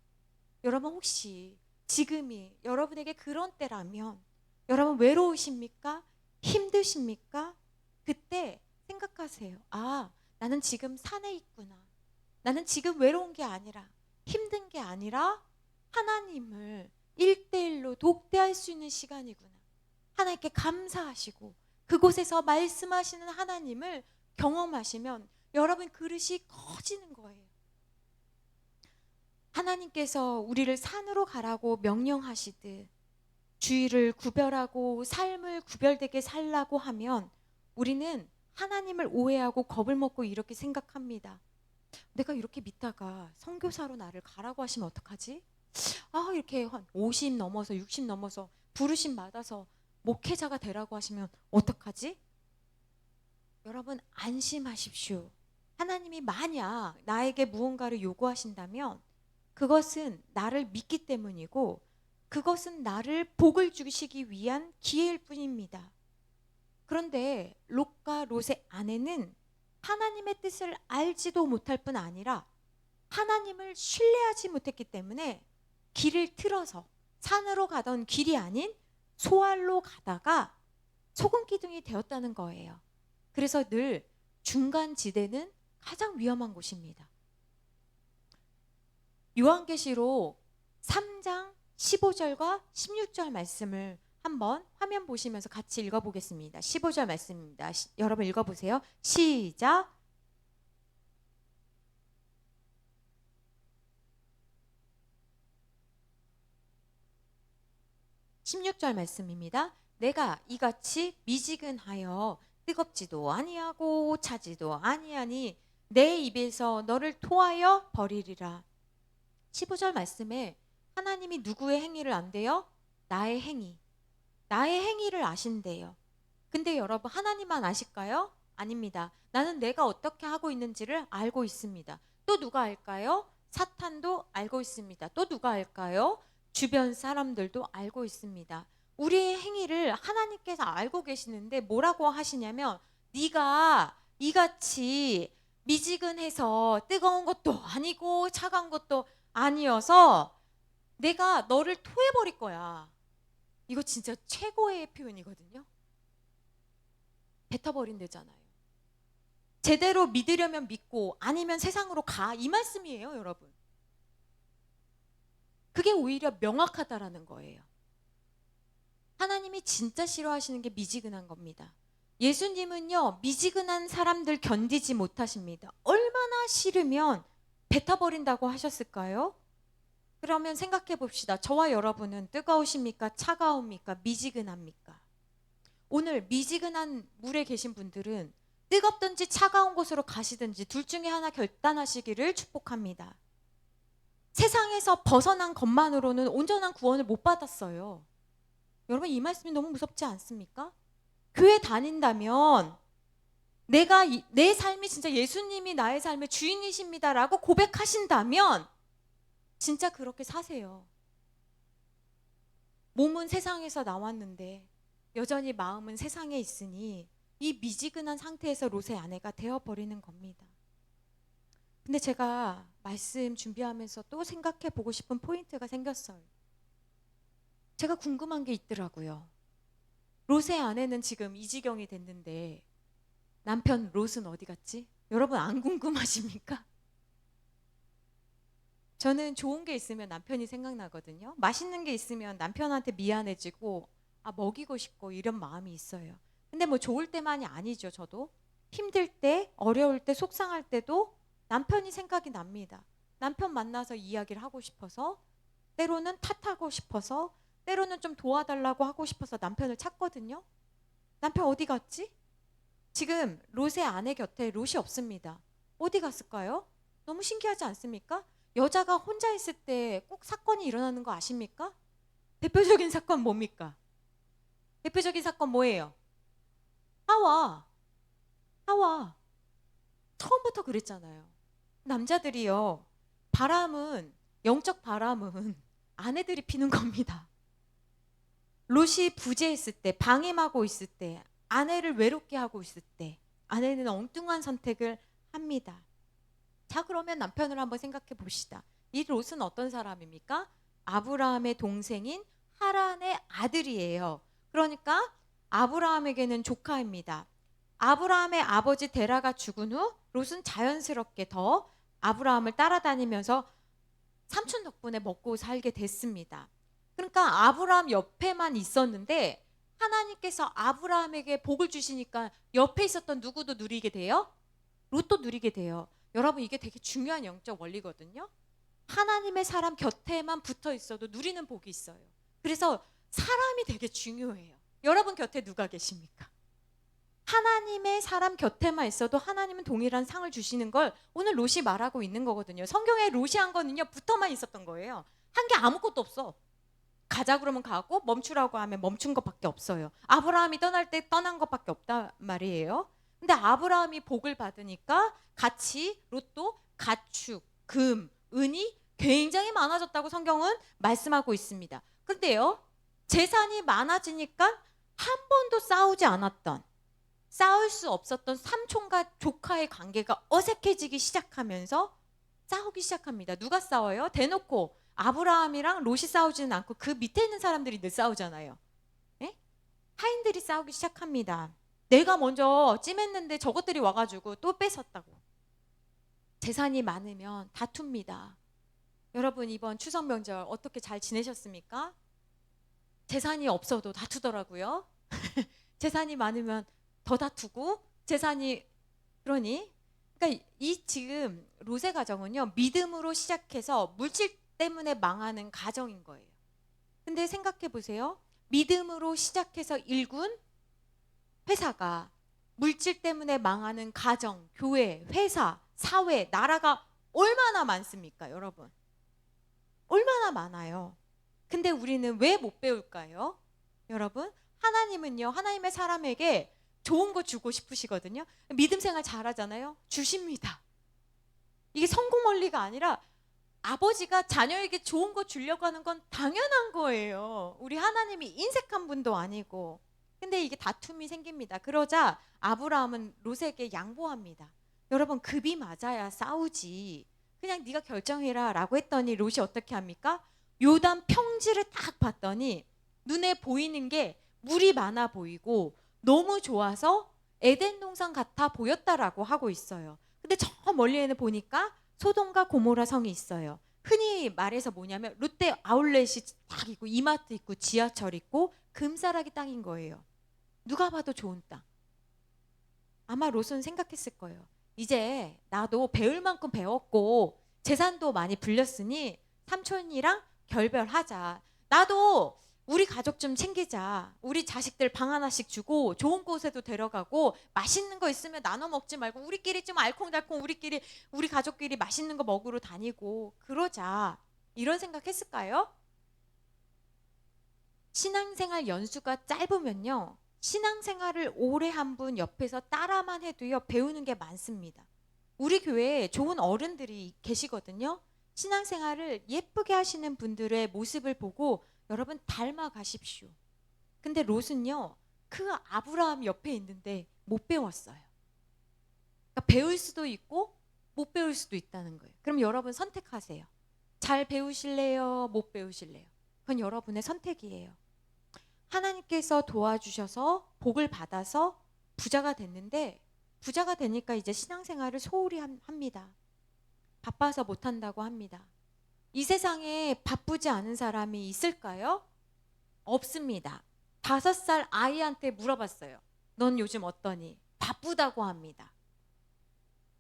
여러분 혹시 지금이 여러분에게 그런 때라면 여러분 외로우십니까? 힘드십니까? 그때 생각하세요. 아, 나는 지금 산에 있구나. 나는 지금 외로운 게 아니라, 힘든 게 아니라 하나님을 1대1로 독대할 수 있는 시간이구나. 하나님께 감사하시고 그곳에서 말씀하시는 하나님을 경험하시면 여러분 그릇이 커지는 거예요. 하나님께서 우리를 산으로 가라고 명령하시듯 주의를 구별하고 삶을 구별되게 살라고 하면 우리는 하나님을 오해하고 겁을 먹고 이렇게 생각합니다. 내가 이렇게 믿다가 선교사로 나를 가라고 하시면 어떡하지? 이렇게 한 50 넘어서 60 넘어서 부르심 받아서 목회자가 되라고 하시면 어떡하지? 여러분 안심하십시오. 하나님이 만약 나에게 무언가를 요구하신다면 그것은 나를 믿기 때문이고 그것은 나를 복을 주시기 위한 기회일 뿐입니다. 그런데 롯과 롯의 아내는 하나님의 뜻을 알지도 못할 뿐 아니라 하나님을 신뢰하지 못했기 때문에 길을 틀어서 산으로 가던 길이 아닌 소알로 가다가 소금 기둥이 되었다는 거예요. 그래서 늘 중간지대는 가장 위험한 곳입니다. 요한계시록 3장 15절과 16절 말씀을 한번 화면 보시면서 같이 읽어보겠습니다. 15절 말씀입니다. 여러분 읽어보세요. 시작. 16절 말씀입니다. 내가 이같이 미지근하여 뜨겁지도 아니하고 차지도 아니하니 내 입에서 너를 토하여 버리리라. 15절 말씀에 하나님이 누구의 행위를 안대요? 나의 행위. 나의 행위를 아신대요. 근데 여러분, 하나님만 아실까요? 아닙니다. 나는 내가 어떻게 하고 있는지를 알고 있습니다. 또 누가 알까요? 사탄도 알고 있습니다. 또 누가 알까요? 주변 사람들도 알고 있습니다. 우리의 행위를 하나님께서 알고 계시는데 뭐라고 하시냐면, 네가 이같이 미지근해서 뜨거운 것도 아니고 차가운 것도 아니어서 내가 너를 토해버릴 거야. 이거 진짜 최고의 표현이거든요. 뱉어버린대잖아요. 제대로 믿으려면 믿고 아니면 세상으로 가, 이 말씀이에요, 여러분. 그게 오히려 명확하다라는 거예요. 하나님이 진짜 싫어하시는 게 미지근한 겁니다. 예수님은요, 미지근한 사람들 견디지 못하십니다. 얼마나 싫으면 뱉어버린다고 하셨을까요? 그러면 생각해 봅시다. 저와 여러분은 뜨거우십니까? 차가웁니까? 미지근합니까? 오늘 미지근한 물에 계신 분들은 뜨겁든지 차가운 곳으로 가시든지 둘 중에 하나 결단하시기를 축복합니다. 세상에서 벗어난 것만으로는 온전한 구원을 못 받았어요. 여러분, 이 말씀이 너무 무섭지 않습니까? 교회 다닌다면 내 삶이 진짜 예수님이 나의 삶의 주인이십니다라고 고백하신다면 진짜 그렇게 사세요. 몸은 세상에서 나왔는데 여전히 마음은 세상에 있으니 이 미지근한 상태에서 롯의 아내가 되어버리는 겁니다. 근데 제가 말씀 준비하면서 또 생각해 보고 싶은 포인트가 생겼어요. 제가 궁금한 게 있더라고요. 롯의 아내는 지금 이 지경이 됐는데 남편 롯은 어디 갔지? 여러분, 안 궁금하십니까? 저는 좋은 게 있으면 남편이 생각나거든요. 맛있는 게 있으면 남편한테 미안해지고 먹이고 싶고 이런 마음이 있어요. 근데 뭐 좋을 때만이 아니죠. 저도 힘들 때, 어려울 때, 속상할 때도 남편이 생각이 납니다. 남편 만나서 이야기를 하고 싶어서, 때로는 탓하고 싶어서, 때로는 좀 도와달라고 하고 싶어서 남편을 찾거든요. 남편 어디 갔지? 지금 롯의 아내 곁에 롯이 없습니다. 어디 갔을까요? 너무 신기하지 않습니까? 여자가 혼자 있을 때 꼭 사건이 일어나는 거 아십니까? 대표적인 사건 뭡니까? 대표적인 사건 뭐예요? 하와. 처음부터 그랬잖아요. 남자들이요, 영적 바람은 아내들이 피는 겁니다. 롯이 부재했을 때, 방임하고 있을 때, 아내를 외롭게 하고 있을 때 아내는 엉뚱한 선택을 합니다. 자, 그러면 남편을 한번 생각해 봅시다. 이 롯은 어떤 사람입니까? 아브라함의 동생인 하란의 아들이에요. 그러니까 아브라함에게는 조카입니다. 아브라함의 아버지 데라가 죽은 후 롯은 자연스럽게 더 아브라함을 따라다니면서 삼촌 덕분에 먹고 살게 됐습니다. 그러니까 아브라함 옆에만 있었는데 하나님께서 아브라함에게 복을 주시니까 옆에 있었던 누구도 누리게 돼요? 롯도 누리게 돼요. 여러분, 이게 되게 중요한 영적 원리거든요. 하나님의 사람 곁에만 붙어 있어도 누리는 복이 있어요. 그래서 사람이 되게 중요해요. 여러분 곁에 누가 계십니까? 하나님의 사람 곁에만 있어도 하나님은 동일한 상을 주시는 걸 오늘 롯이 말하고 있는 거거든요. 성경에 롯이 한 거는요, 붙어만 있었던 거예요. 한 게 아무것도 없어. 가자 그러면 가고, 멈추라고 하면 멈춘 것밖에 없어요. 아브라함이 떠날 때 떠난 것밖에 없단 말이에요. 근데 아브라함이 복을 받으니까 같이 롯도 가축, 금, 은이 굉장히 많아졌다고 성경은 말씀하고 있습니다. 근데요, 재산이 많아지니까 한 번도 싸우지 않았던, 싸울 수 없었던 삼촌과 조카의 관계가 어색해지기 시작하면서 싸우기 시작합니다. 누가 싸워요? 대놓고 아브라함이랑 롯이 싸우지는 않고 그 밑에 있는 사람들이 늘 싸우잖아요. 에? 하인들이 싸우기 시작합니다. 내가 먼저 찜했는데 저것들이 와가지고 또 뺏었다고. 재산이 많으면 다툽니다. 여러분, 이번 추석 명절 어떻게 잘 지내셨습니까? 재산이 없어도 다투더라고요. 재산이 많으면 더 다투고, 그러니까 이 지금 롯의 가정은요, 믿음으로 시작해서 물질 때문에 망하는 가정인 거예요. 근데 생각해 보세요. 믿음으로 시작해서 일군 회사가 물질 때문에 망하는 가정, 교회, 회사, 사회, 나라가 얼마나 많습니까, 여러분? 얼마나 많아요. 근데 우리는 왜 못 배울까요? 여러분, 하나님은요, 하나님의 사람에게 좋은 거 주고 싶으시거든요. 믿음 생활 잘하잖아요. 주십니다. 이게 성공 원리가 아니라 아버지가 자녀에게 좋은 거 주려고 하는 건 당연한 거예요. 우리 하나님이 인색한 분도 아니고. 근데 이게 다툼이 생깁니다. 그러자 아브라함은 롯에게 양보합니다. 여러분, 급이 맞아야 싸우지. 그냥 네가 결정해라 라고 했더니 롯이 어떻게 합니까? 요단 평지를 딱 봤더니 눈에 보이는 게 물이 많아 보이고 너무 좋아서 에덴 동산 같아 보였다라고 하고 있어요. 근데 저 멀리에는 보니까 소돔과 고모라 성이 있어요. 흔히 말해서 뭐냐면 롯데 아울렛이 딱 있고 이마트 있고 지하철 있고 금싸라기 땅인 거예요. 누가 봐도 좋은 땅. 아마 롯은 생각했을 거예요. 이제 나도 배울 만큼 배웠고 재산도 많이 불렸으니 삼촌이랑 결별하자. 나도 우리 가족 좀 챙기자. 우리 자식들 방 하나씩 주고 좋은 곳에도 데려가고 맛있는 거 있으면 나눠 먹지 말고 우리끼리 좀 알콩달콩 우리끼리 우리 가족끼리 맛있는 거 먹으러 다니고 그러자. 이런 생각했을까요? 신앙생활 연수가 짧으면요. 신앙생활을 오래 한 분 옆에서 따라만 해도요. 배우는 게 많습니다. 우리 교회에 좋은 어른들이 계시거든요. 신앙생활을 예쁘게 하시는 분들의 모습을 보고 여러분 닮아 가십시오. 근데 롯은요. 그 아브라함 옆에 있는데 못 배웠어요. 그러니까 배울 수도 있고 못 배울 수도 있다는 거예요. 그럼 여러분 선택하세요. 잘 배우실래요? 못 배우실래요? 그건 여러분의 선택이에요. 하나님께서 도와주셔서 복을 받아서 부자가 됐는데 부자가 되니까 이제 신앙생활을 소홀히 합니다. 바빠서 못한다고 합니다. 이 세상에 바쁘지 않은 사람이 있을까요? 없습니다. 5살 아이한테 물어봤어요. 넌 요즘 어떠니? 바쁘다고 합니다.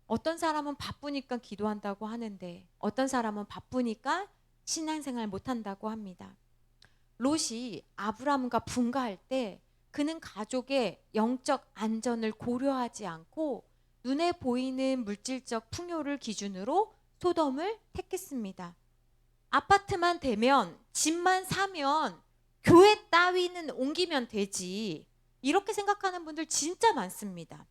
어떤 사람은 바쁘니까 기도한다고 하는데 어떤 사람은 바쁘니까 신앙생활 못한다고 합니다. 롯이 아브라함과 분가할 때 그는 가족의 영적 안전을 고려하지 않고 눈에 보이는 물질적 풍요를 기준으로 소돔을 택했습니다. 아파트만 되면 집만 사면 교회 따위는 옮기면 되지. 이렇게 생각하는 분들 진짜 많습니다.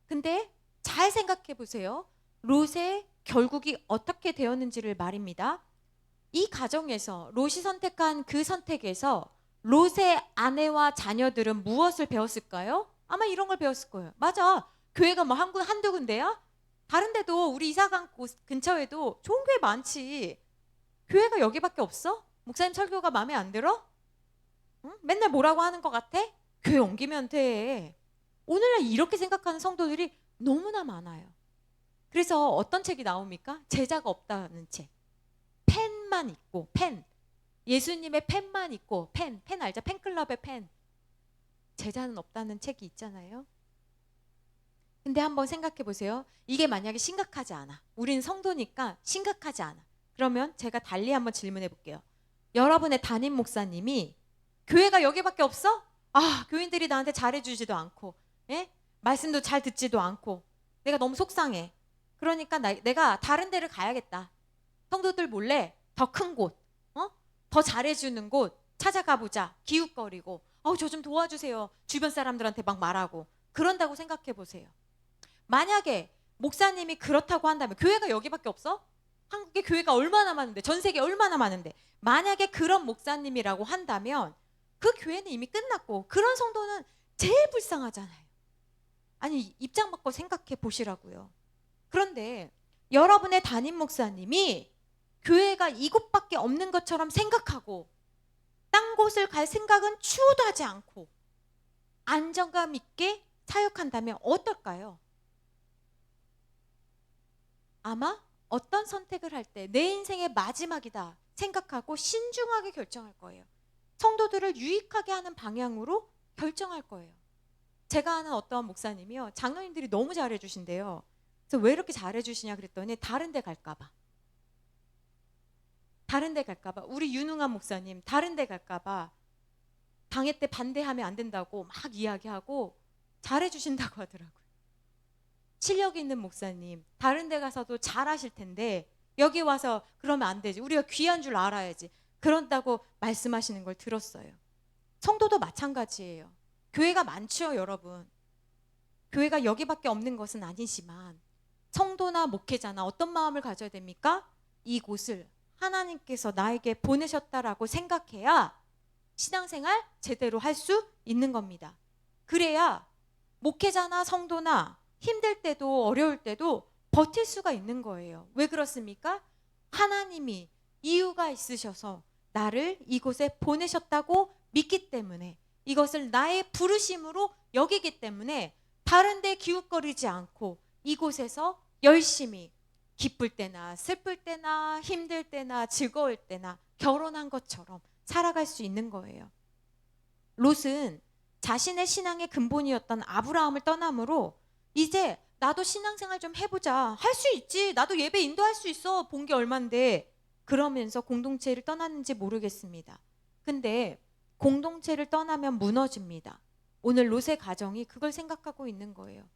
근데 잘 생각해 보세요. 롯의 결국이 어떻게 되었는지를 말입니다. 이 가정에서 롯이 선택한 그 선택에서 롯의 아내와 자녀들은 무엇을 배웠을까요? 아마 이런 걸 배웠을 거예요. 맞아. 교회가 뭐 한두 군데야? 다른 데도 우리 이사간 곳 근처에도 좋은 교회 많지. 교회가 여기밖에 없어? 목사님 설교가 마음에 안 들어? 응? 맨날 뭐라고 하는 것 같아? 교회 옮기면 돼. 오늘날 이렇게 생각하는 성도들이 너무나 많아요. 그래서 어떤 책이 나옵니까? 제자가 없다는 책. 펜만 있고 펜. 예수님의 펜만 있고 펜 알죠? 팬클럽의 펜. 제자는 없다는 책이 있잖아요. 근데 한번 생각해 보세요. 이게 만약에 심각하지 않아. 우린 성도니까 심각하지 않아. 그러면 제가 달리 한번 질문해 볼게요. 여러분의 담임 목사님이 교회가 여기밖에 없어? 아, 교인들이 나한테 잘해주지도 않고, 예? 말씀도 잘 듣지도 않고, 내가 너무 속상해. 그러니까 내가 다른 데를 가야겠다. 성도들 몰래 더 큰 곳, 더 잘해주는 곳 찾아가 보자. 기웃거리고, 저 좀 도와주세요. 주변 사람들한테 막 말하고. 그런다고 생각해 보세요. 만약에 목사님이 그렇다고 한다면 교회가 여기밖에 없어? 한국에 교회가 얼마나 많은데, 전 세계 얼마나 많은데, 만약에 그런 목사님이라고 한다면 그 교회는 이미 끝났고 그런 성도는 제일 불쌍하잖아요. 아니, 입장 바꿔 생각해 보시라고요. 그런데 여러분의 담임 목사님이 교회가 이곳밖에 없는 것처럼 생각하고 딴 곳을 갈 생각은 추호도 하지 않고 안정감 있게 사역한다면 어떨까요? 아마 어떤 선택을 할 때 내 인생의 마지막이다 생각하고 신중하게 결정할 거예요. 성도들을 유익하게 하는 방향으로 결정할 거예요. 제가 아는 어떤 목사님이요. 장로님들이 너무 잘해주신대요. 그래서 왜 이렇게 잘해주시냐 그랬더니 다른 데 갈까봐. 다른 데 갈까봐. 우리 유능한 목사님 다른 데 갈까봐 당회 때 반대하면 안 된다고 막 이야기하고 잘해주신다고 하더라고요. 실력 있는 목사님, 다른 데 가서도 잘하실 텐데 여기 와서 그러면 안 되지. 우리가 귀한 줄 알아야지. 그런다고 말씀하시는 걸 들었어요. 성도도 마찬가지예요. 교회가 많죠, 여러분. 교회가 여기밖에 없는 것은 아니지만 성도나 목회자나 어떤 마음을 가져야 됩니까? 이곳을 하나님께서 나에게 보내셨다라고 생각해야 신앙생활 제대로 할 수 있는 겁니다. 그래야 목회자나 성도나 힘들 때도 어려울 때도 버틸 수가 있는 거예요. 왜 그렇습니까? 하나님이 이유가 있으셔서 나를 이곳에 보내셨다고 믿기 때문에, 이것을 나의 부르심으로 여기기 때문에 다른 데 기웃거리지 않고 이곳에서 열심히 기쁠 때나 슬플 때나 힘들 때나 즐거울 때나 결혼한 것처럼 살아갈 수 있는 거예요. 롯은 자신의 신앙의 근본이었던 아브라함을 떠나므로 이제 나도 신앙생활 좀 해보자. 할 수 있지. 나도 예배 인도할 수 있어. 본 게 얼만데. 그러면서 공동체를 떠났는지 모르겠습니다. 근데 공동체를 떠나면 무너집니다. 오늘 롯의 가정이 그걸 생각하고 있는 거예요.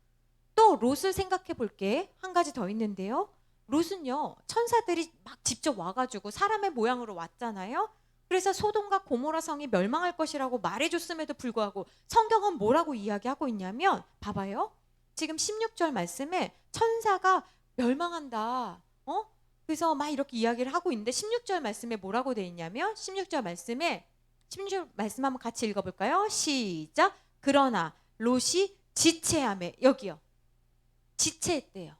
또 롯을 생각해 볼게 한 가지 더 있는데요. 롯은요, 천사들이 막 직접 와가지고 사람의 모양으로 왔잖아요. 그래서 소돔과 고모라 성이 멸망할 것이라고 말해줬음에도 불구하고 성경은 뭐라고 이야기하고 있냐면, 봐봐요. 지금 16절 말씀에 천사가 멸망한다. 그래서 막 이렇게 이야기를 하고 있는데 16절 말씀에 뭐라고 돼 있냐면, 16절 말씀 한번 같이 읽어볼까요? 시작. 그러나 롯이 지체하며, 여기요. 지체했대요.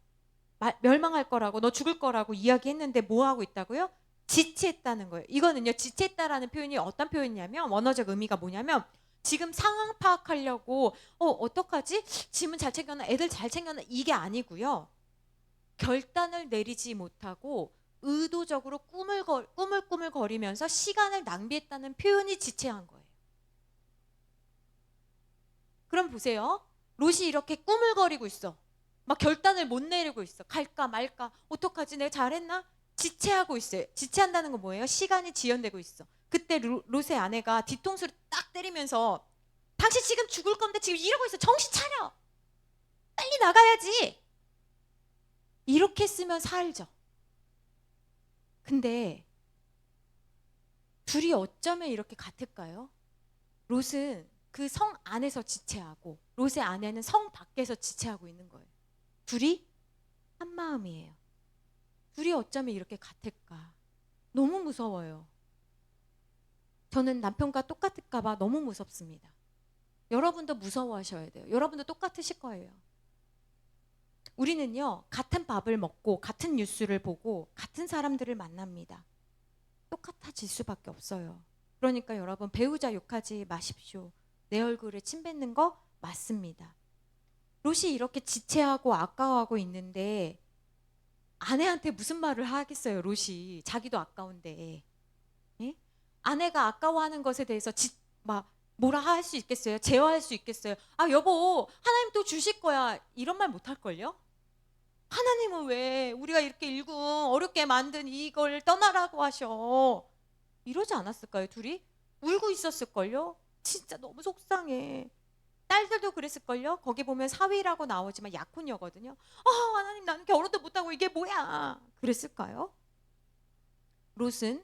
멸망할 거라고, 너 죽을 거라고 이야기했는데 뭐 하고 있다고요? 지체했다는 거예요. 이거는요, 지체했다라는 표현이 어떤 표현이냐면, 원어적 의미가 뭐냐면, 지금 상황 파악하려고 어떡하지? 짐은 잘 챙겼나? 애들 잘 챙겼나? 이게 아니고요. 결단을 내리지 못하고 의도적으로 꾸물꾸물거리면서 시간을 낭비했다는 표현이 지체한 거예요. 그럼 보세요. 롯이 이렇게 꾸물거리고 있어. 막 결단을 못 내리고 있어. 갈까 말까? 어떡하지? 내가 잘했나? 지체하고 있어요. 지체한다는 건 뭐예요? 시간이 지연되고 있어. 그때 롯의 아내가 뒤통수를 딱 때리면서, 당신 지금 죽을 건데 지금 이러고 있어. 정신 차려. 빨리 나가야지. 이렇게 쓰면 살죠. 근데 둘이 어쩌면 이렇게 같을까요? 롯은 그 성 안에서 지체하고 롯의 아내는 성 밖에서 지체하고 있는 거예요. 둘이 한 마음이에요. 둘이 어쩌면 이렇게 같을까? 너무 무서워요. 저는 남편과 똑같을까 봐 너무 무섭습니다. 여러분도 무서워하셔야 돼요. 여러분도 똑같으실 거예요. 우리는요, 같은 밥을 먹고 같은 뉴스를 보고 같은 사람들을 만납니다. 똑같아질 수밖에 없어요. 그러니까 여러분, 배우자 욕하지 마십시오. 내 얼굴에 침 뱉는 거 맞습니다. 롯이 이렇게 지체하고 아까워하고 있는데 아내한테 무슨 말을 하겠어요, 롯이. 자기도 아까운데. 예? 아내가 아까워하는 것에 대해서 뭐라 할 수 있겠어요? 제어할 수 있겠어요? 아, 여보, 하나님 또 주실 거야. 이런 말 못 할걸요? 하나님은 왜 우리가 이렇게 일군 어렵게 만든 이걸 떠나라고 하셔? 이러지 않았을까요, 둘이? 울고 있었을걸요? 진짜 너무 속상해. 딸들도 그랬을걸요? 거기 보면 사위라고 나오지만 약혼녀거든요. 하나님, 나는 결혼도 못하고 이게 뭐야? 그랬을까요? 롯은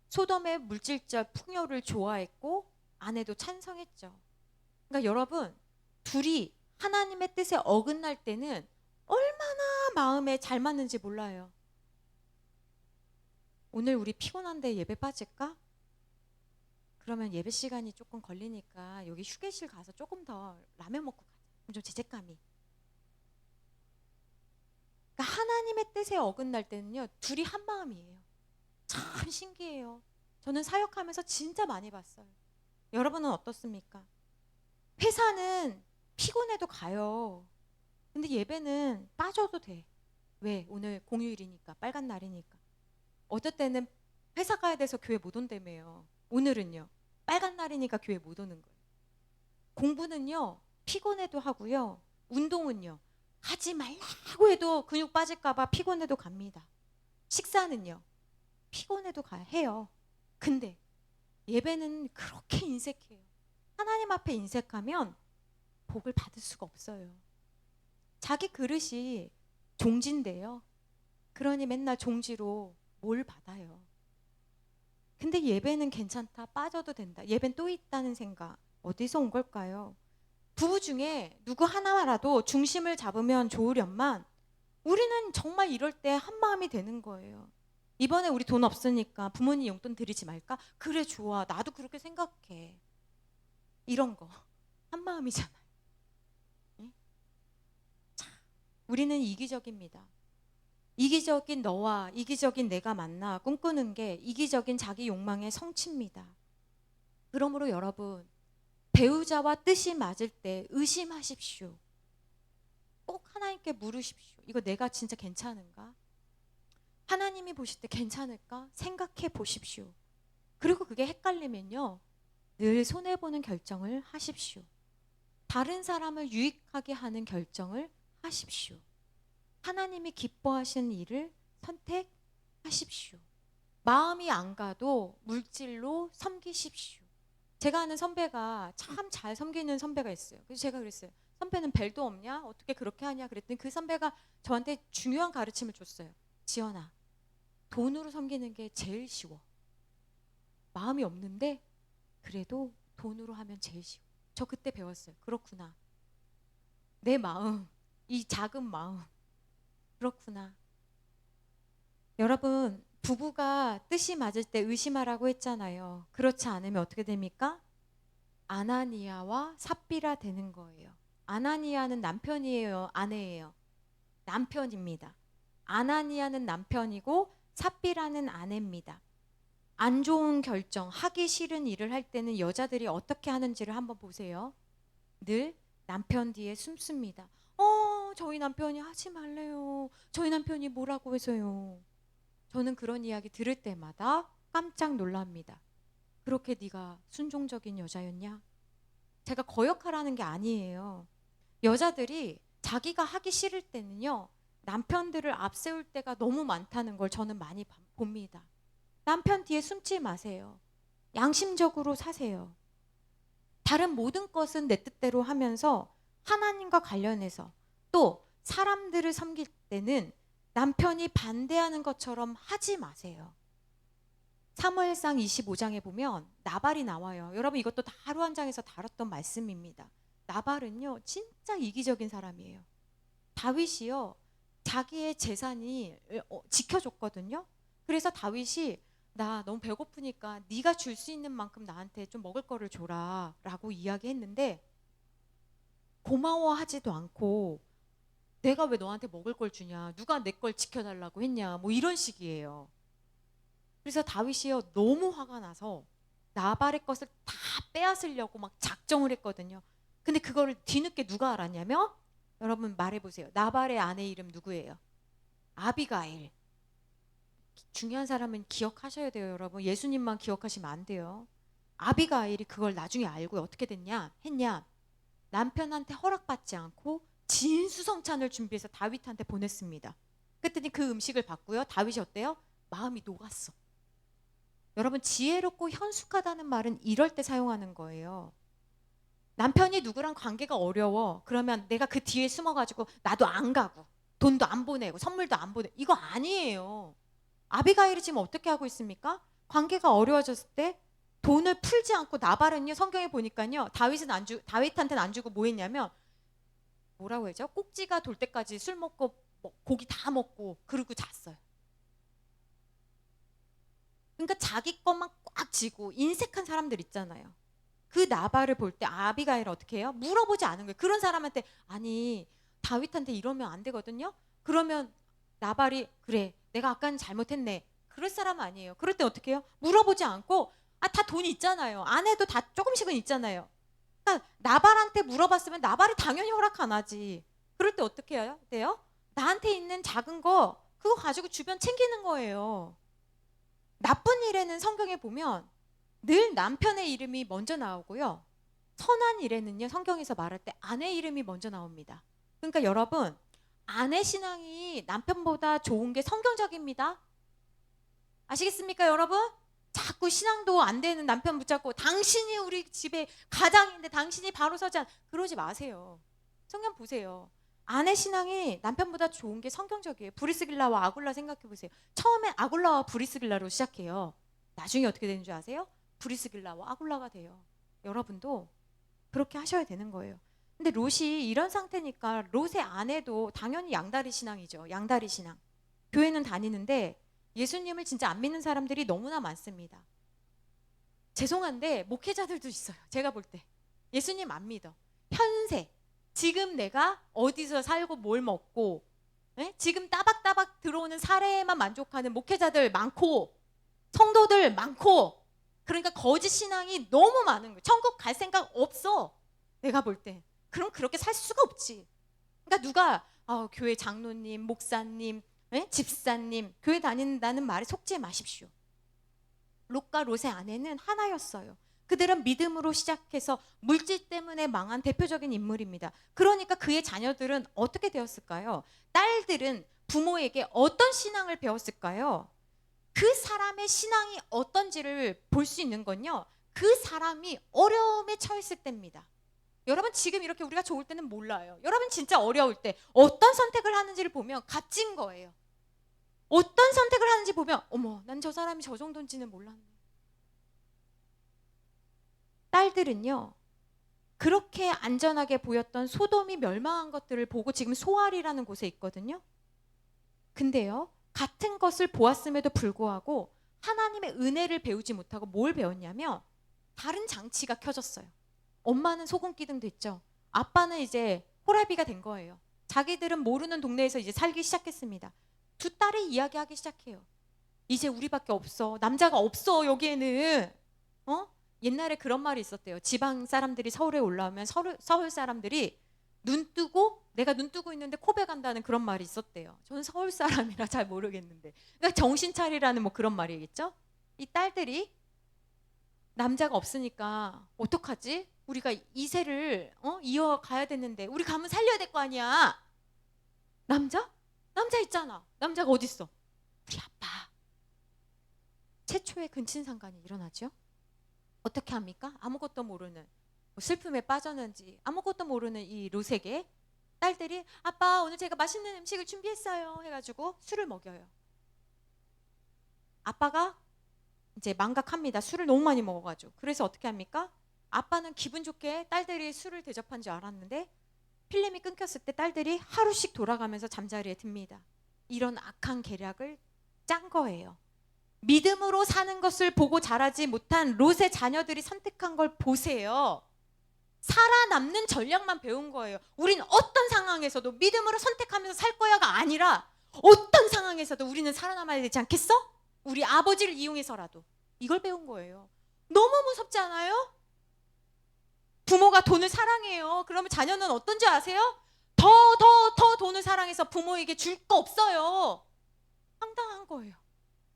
소돔의 물질적 풍요를 좋아했고 아내도 찬성했죠. 그러니까 여러분, 둘이 하나님의 뜻에 어긋날 때는 얼마나 마음에 잘 맞는지 몰라요. 오늘 우리 피곤한데 예배 빠질까? 그러면 예배 시간이 조금 걸리니까 여기 휴게실 가서 조금 더 라면 먹고 가자. 좀 죄책감이. 그러니까 하나님의 뜻에 어긋날 때는요, 둘이 한 마음이에요. 참 신기해요. 저는 사역하면서 진짜 많이 봤어요. 여러분은 어떻습니까? 회사는 피곤해도 가요. 근데 예배는 빠져도 돼. 왜? 오늘 공휴일이니까, 빨간 날이니까. 어떨 때는 회사 가야 돼서 교회 못 온다며요. 오늘은요, 빨간 날이니까 교회 못 오는 거예요. 공부는요, 피곤해도 하고요. 운동은요, 하지 말라고 해도 근육 빠질까 봐 피곤해도 갑니다. 식사는요, 피곤해도 해요. 근데 예배는 그렇게 인색해요. 하나님 앞에 인색하면 복을 받을 수가 없어요. 자기 그릇이 종지인데요. 그러니 맨날 종지로 뭘 받아요. 근데 예배는 괜찮다, 빠져도 된다, 예배는 또 있다는 생각 어디서 온 걸까요? 부부 중에 누구 하나라도 중심을 잡으면 좋으련만 우리는 정말 이럴 때 한마음이 되는 거예요. 이번에 우리 돈 없으니까 부모님 용돈 드리지 말까? 그래, 좋아, 나도 그렇게 생각해. 이런 거 한마음이잖아요. 응? 자, 우리는 이기적입니다. 이기적인 너와 이기적인 내가 만나 꿈꾸는 게 이기적인 자기 욕망의 성취입니다. 그러므로 여러분, 배우자와 뜻이 맞을 때 의심하십시오. 꼭 하나님께 물으십시오. 이거 내가 진짜 괜찮은가? 하나님이 보실 때 괜찮을까? 생각해 보십시오. 그리고 그게 헷갈리면요, 늘 손해보는 결정을 하십시오. 다른 사람을 유익하게 하는 결정을 하십시오. 하나님이 기뻐하시는 일을 선택하십시오. 마음이 안 가도 물질로 섬기십시오. 제가 아는 선배가 참 잘 섬기는 선배가 있어요. 그래서 제가 그랬어요. 선배는 벨도 없냐? 어떻게 그렇게 하냐? 그랬더니 그 선배가 저한테 중요한 가르침을 줬어요. 지연아, 돈으로 섬기는 게 제일 쉬워. 마음이 없는데 그래도 돈으로 하면 제일 쉬워. 저 그때 배웠어요. 그렇구나. 내 마음, 이 작은 마음, 그렇구나. 여러분, 부부가 뜻이 맞을 때 의심하라고 했잖아요. 그렇지 않으면 어떻게 됩니까? 아나니아와 삽비라 되는 거예요. 아나니아는 남편이에요, 아내예요? 남편입니다. 아나니아는 남편이고 삽비라는 아내입니다. 안 좋은 결정, 하기 싫은 일을 할 때는 여자들이 어떻게 하는지를 한번 보세요. 늘 남편 뒤에 숨습니다. 저희 남편이 하지 말래요. 저희 남편이 뭐라고 해서요. 저는 그런 이야기 들을 때마다 깜짝 놀랍니다. 그렇게 네가 순종적인 여자였냐? 제가 거역하라는 게 아니에요. 여자들이 자기가 하기 싫을 때는요, 남편들을 앞세울 때가 너무 많다는 걸 저는 많이 봅니다. 남편 뒤에 숨지 마세요. 양심적으로 사세요. 다른 모든 것은 내 뜻대로 하면서 하나님과 관련해서 또 사람들을 섬길 때는 남편이 반대하는 것처럼 하지 마세요. 사무엘상 25장에 보면 나발이 나와요. 여러분, 이것도 다 하루 한 장에서 다뤘던 말씀입니다. 나발은요, 진짜 이기적인 사람이에요. 다윗이요, 자기의 재산이 지켜줬거든요. 그래서 다윗이 나 너무 배고프니까 네가 줄 수 있는 만큼 나한테 좀 먹을 거를 줘라 라고 이야기했는데, 고마워하지도 않고 내가 왜 너한테 먹을 걸 주냐, 누가 내 걸 지켜달라고 했냐, 뭐 이런 식이에요. 그래서 다윗이요, 너무 화가 나서 나발의 것을 다 빼앗으려고 막 작정을 했거든요. 근데 그거를 뒤늦게 누가 알았냐면, 여러분 말해보세요. 나발의 아내 이름 누구예요? 아비가일. 중요한 사람은 기억하셔야 돼요, 여러분. 예수님만 기억하시면 안 돼요. 아비가일이 그걸 나중에 알고 어떻게 했냐? 남편한테 허락받지 않고 진수성찬을 준비해서 다윗한테 보냈습니다. 그랬더니 그 음식을 받고요, 다윗이 어때요? 마음이 녹았어. 여러분, 지혜롭고 현숙하다는 말은 이럴 때 사용하는 거예요. 남편이 누구랑 관계가 어려워. 그러면 내가 그 뒤에 숨어가지고 나도 안 가고 돈도 안 보내고 선물도 안 보내고, 이거 아니에요. 아비가일이 지금 어떻게 하고 있습니까? 관계가 어려워졌을 때 돈을 풀지 않고, 나발은요, 성경에 보니까요, 다윗한테는 안 주고 뭐 했냐면, 뭐라고 해야죠? 꼭지가 돌 때까지 술 먹고 고기 다 먹고 그러고 잤어요. 그러니까 자기 것만 꽉 쥐고 인색한 사람들 있잖아요. 그 나발을 볼 때 아비가일은 어떻게 해요? 물어보지 않은 거예요. 그런 사람한테 아니 다윗한테 이러면 안 되거든요. 그러면 나발이 그래 내가 아까는 잘못했네, 그럴 사람 아니에요. 그럴 때 어떻게 해요? 물어보지 않고 다 돈이 있잖아요. 아내도 다 조금씩은 있잖아요. 그러니까 나발한테 물어봤으면 나발이 당연히 허락 안 하지. 그럴 때 어떻게 해야 돼요? 나한테 있는 작은 거 그거 가지고 주변 챙기는 거예요. 나쁜 일에는 성경에 보면 늘 남편의 이름이 먼저 나오고요, 선한 일에는요, 성경에서 말할 때 아내 이름이 먼저 나옵니다. 그러니까 여러분, 아내 신앙이 남편보다 좋은 게 성경적입니다. 아시겠습니까, 여러분? 자꾸 신앙도 안 되는 남편 붙잡고 당신이 우리 집에 가장인데 당신이 바로 서지 않... 그러지 마세요. 성경 보세요. 아내 신앙이 남편보다 좋은 게 성경적이에요. 브리스길라와 아굴라 생각해 보세요. 처음에 아굴라와 브리스길라로 시작해요. 나중에 어떻게 되는 줄 아세요? 브리스길라와 아굴라가 돼요. 여러분도 그렇게 하셔야 되는 거예요. 근데 롯이 이런 상태니까 롯의 아내도 당연히 양다리 신앙이죠. 양다리 신앙. 교회는 다니는데 예수님을 진짜 안 믿는 사람들이 너무나 많습니다. 죄송한데 목회자들도 있어요. 제가 볼 때 예수님 안 믿어. 현세, 지금 내가 어디서 살고 뭘 먹고, 지금 따박따박 들어오는 사례에만 만족하는 목회자들 많고 성도들 많고, 그러니까 거짓 신앙이 너무 많은 거예요. 천국 갈 생각 없어. 내가 볼 때. 그럼 그렇게 살 수가 없지. 그러니까 누가 교회 장로님, 목사님, 집사님, 교회 다닌다는 말에 속지 마십시오. 롯과 롯의 아내는 하나였어요. 그들은 믿음으로 시작해서 물질 때문에 망한 대표적인 인물입니다. 그러니까 그의 자녀들은 어떻게 되었을까요? 딸들은 부모에게 어떤 신앙을 배웠을까요? 그 사람의 신앙이 어떤지를 볼 수 있는 건요, 그 사람이 어려움에 처했을 때입니다. 여러분 지금 이렇게 우리가 좋을 때는 몰라요. 여러분 진짜 어려울 때 어떤 선택을 하는지를 보면 값진 거예요. 어떤 선택을 하는지 보면 어머, 난 저 사람이 저 정도인지는 몰랐네. 딸들은요, 그렇게 안전하게 보였던 소돔이 멸망한 것들을 보고 지금 소알이라는 곳에 있거든요. 근데요, 같은 것을 보았음에도 불구하고 하나님의 은혜를 배우지 못하고 뭘 배웠냐면 다른 장치가 켜졌어요. 엄마는 소금 기둥도 있죠. 아빠는 이제 호라비가 된 거예요. 자기들은 모르는 동네에서 이제 살기 시작했습니다. 두 딸이 이야기하기 시작해요. 이제 우리밖에 없어. 남자가 없어 여기에는. 옛날에 그런 말이 있었대요. 지방 사람들이 서울에 올라오면 서울 사람들이 눈 뜨고, 내가 눈 뜨고 있는데 고백한다는 그런 말이 있었대요. 저는 서울 사람이라 잘 모르겠는데. 그러니까 정신 차리라는 뭐 그런 말이겠죠. 이 딸들이 남자가 없으니까 어떡하지? 우리가 이 세를 이어가야 되는데 우리 가면 살려야 될 거 아니야. 남자? 남자 있잖아. 남자가 어딨어? 우리 아빠. 최초의 근친상간이 일어나죠. 어떻게 합니까? 아무것도 모르는, 슬픔에 빠졌는지 아무것도 모르는 이 롯에게 딸들이 아빠 오늘 제가 맛있는 음식을 준비했어요 해가지고 술을 먹여요. 아빠가 이제 망각합니다. 술을 너무 많이 먹어가지고. 그래서 어떻게 합니까? 아빠는 기분 좋게 딸들이 술을 대접한 줄 알았는데 필름이 끊겼을 때 딸들이 하루씩 돌아가면서 잠자리에 듭니다. 이런 악한 계략을 짠 거예요. 믿음으로 사는 것을 보고 자라지 못한 롯의 자녀들이 선택한 걸 보세요. 살아남는 전략만 배운 거예요. 우린 어떤 상황에서도 믿음으로 선택하면서 살 거야가 아니라 어떤 상황에서도 우리는 살아남아야 되지 않겠어? 우리 아버지를 이용해서라도. 이걸 배운 거예요. 너무 무섭지 않아요? 부모가 돈을 사랑해요. 그러면 자녀는 어떤지 아세요? 더 돈을 사랑해서 부모에게 줄 거 없어요. 황당한 거예요.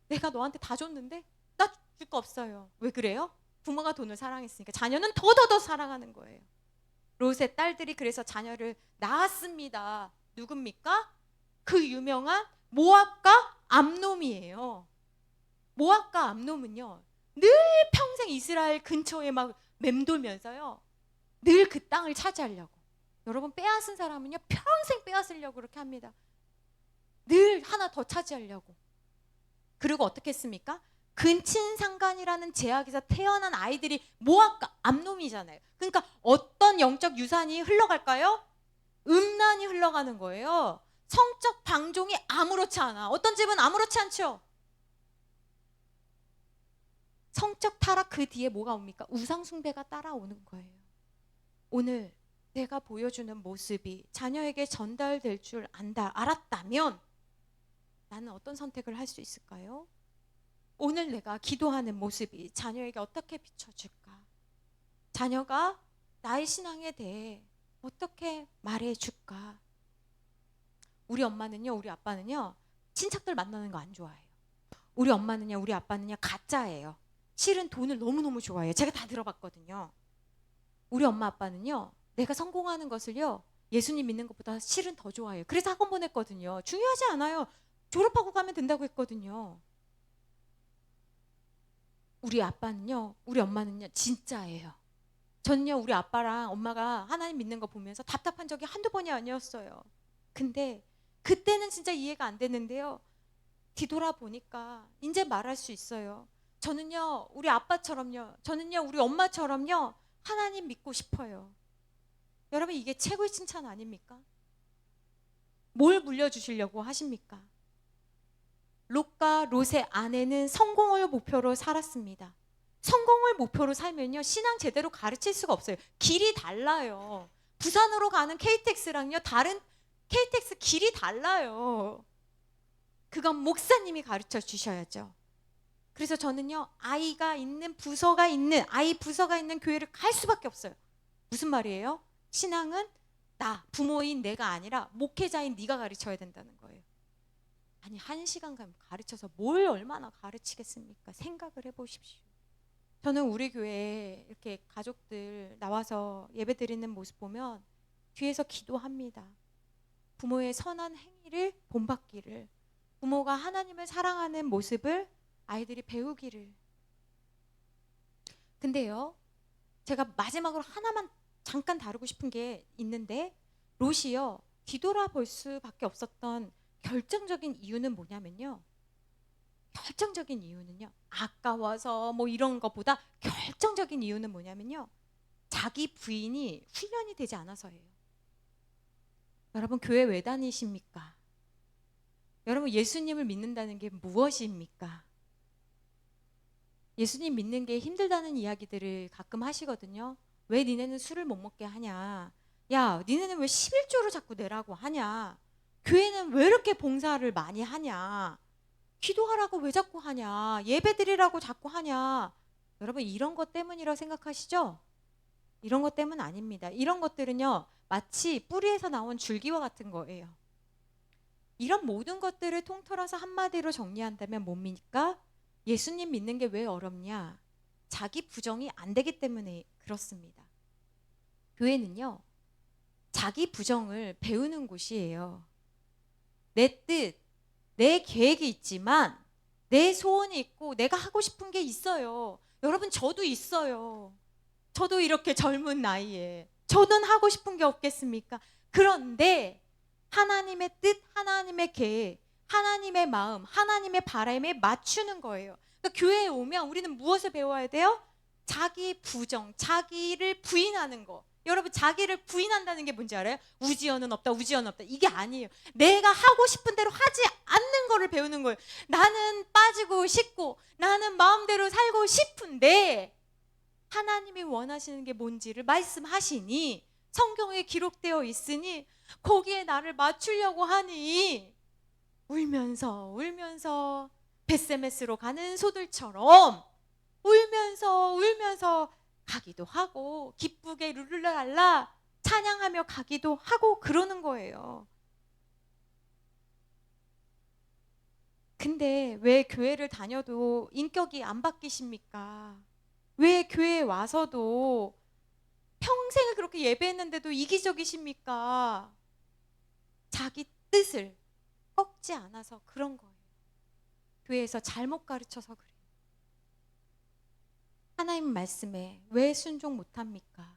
내가 너한테 다 줬는데 나 줄 거 없어요. 왜 그래요? 부모가 돈을 사랑했으니까. 자녀는 더 사랑하는 거예요. 롯의 딸들이 그래서 자녀를 낳았습니다. 누굽니까? 그 유명한 모압과 암놈이에요. 모압과 암놈은요, 늘 평생 이스라엘 근처에 막 맴돌면서요, 늘 그 땅을 차지하려고. 여러분 빼앗은 사람은요 평생 빼앗으려고 그렇게 합니다. 늘 하나 더 차지하려고. 그리고 어떻게 했습니까? 근친상간이라는 제약에서 태어난 아이들이 모압과 암놈이잖아요. 그러니까 어떤 영적 유산이 흘러갈까요? 음란이 흘러가는 거예요. 성적 방종이 아무렇지 않아. 어떤 집은 아무렇지 않죠. 성적 타락 그 뒤에 뭐가 옵니까? 우상 숭배가 따라오는 거예요. 오늘 내가 보여주는 모습이 자녀에게 전달될 줄 알았다면 나는 어떤 선택을 할 수 있을까요? 오늘 내가 기도하는 모습이 자녀에게 어떻게 비춰줄까? 자녀가 나의 신앙에 대해 어떻게 말해줄까? 우리 엄마는요, 우리 아빠는요, 친척들 만나는 거 안 좋아해요. 우리 엄마는요, 우리 아빠는요, 가짜예요. 실은 돈을 너무너무 좋아해요. 제가 다 들어봤거든요. 우리 엄마 아빠는요, 내가 성공하는 것을요, 예수님 믿는 것보다 실은 더 좋아해요. 그래서 학원 보냈거든요. 중요하지 않아요. 졸업하고 가면 된다고 했거든요. 우리 아빠는요, 우리 엄마는요, 진짜예요. 저는요, 우리 아빠랑 엄마가 하나님 믿는 거 보면서 답답한 적이 한두 번이 아니었어요. 근데 그때는 진짜 이해가 안 됐는데요, 뒤돌아보니까 이제 말할 수 있어요. 저는요, 우리 아빠처럼요, 저는요, 우리 엄마처럼요, 하나님 믿고 싶어요. 여러분, 이게 최고의 칭찬 아닙니까? 뭘 물려주시려고 하십니까? 롯과 롯의 아내는 성공을 목표로 살았습니다. 성공을 목표로 살면요, 신앙 제대로 가르칠 수가 없어요. 길이 달라요. 부산으로 가는 KTX랑요, 다른 KTX 길이 달라요. 그건 목사님이 가르쳐 주셔야죠. 그래서 저는요, 아이 부서가 있는 교회를 갈 수밖에 없어요. 무슨 말이에요? 신앙은 부모인 내가 아니라 목회자인 네가 가르쳐야 된다는 거예요. 아니, 1시간 가르쳐서 뭘 얼마나 가르치겠습니까? 생각을 해보십시오. 저는 우리 교회에 이렇게 가족들 나와서 예배 드리는 모습 보면 뒤에서 기도합니다. 부모의 선한 행위를 본받기를, 부모가 하나님을 사랑하는 모습을 아이들이 배우기를. 근데요, 제가 마지막으로 하나만 잠깐 다루고 싶은 게 있는데, 롯이요, 뒤돌아볼 수밖에 없었던 결정적인 이유는 뭐냐면요, 아까워서 뭐 이런 것보다 결정적인 이유는 뭐냐면요, 자기 부인이 훈련이 되지 않아서예요. 여러분, 교회 왜 다니십니까? 여러분, 예수님을 믿는다는 게 무엇입니까? 예수님 믿는 게 힘들다는 이야기들을 가끔 하시거든요. 왜 니네는 술을 못 먹게 하냐? 야, 니네는 왜 11조를 자꾸 내라고 하냐? 교회는 왜 이렇게 봉사를 많이 하냐? 기도하라고 왜 자꾸 하냐? 예배 드리라고 자꾸 하냐? 여러분, 이런 것 때문이라고 생각하시죠? 이런 것 때문 아닙니다. 이런 것들은요, 마치 뿌리에서 나온 줄기와 같은 거예요. 이런 모든 것들을 통틀어서 한마디로 정리한다면 뭡니까? 예수님 믿는 게 왜 어렵냐? 자기 부정이 안 되기 때문에 그렇습니다. 교회는요, 자기 부정을 배우는 곳이에요. 내 뜻, 내 계획이 있지만 내 소원이 있고 내가 하고 싶은 게 있어요. 여러분, 저도 있어요. 저도 이렇게 젊은 나이에 저는 하고 싶은 게 없겠습니까? 그런데 하나님의 뜻, 하나님의 계획, 하나님의 마음, 하나님의 바람에 맞추는 거예요. 그러니까 교회에 오면 우리는 무엇을 배워야 돼요? 자기 부정, 자기를 부인하는 거. 여러분, 자기를 부인한다는 게 뭔지 알아요? 우지어는 없다, 우지어는 없다. 이게 아니에요. 내가 하고 싶은 대로 하지 않는 거를 배우는 거예요. 나는 빠지고 싶고 나는 마음대로 살고 싶은데 하나님이 원하시는 게 뭔지를 말씀하시니, 성경에 기록되어 있으니 거기에 나를 맞추려고 하니 울면서 벳세메스로 가는 소들처럼 울면서 가기도 하고 기쁘게 룰루랄라 찬양하며 가기도 하고 그러는 거예요. 근데 왜 교회를 다녀도 인격이 안 바뀌십니까? 왜 교회에 와서도 평생을 그렇게 예배했는데도 이기적이십니까? 자기 뜻을 꺾지 않아서 그런 거예요. 교회에서 잘못 가르쳐서 그래요. 하나님 말씀에 왜 순종 못합니까?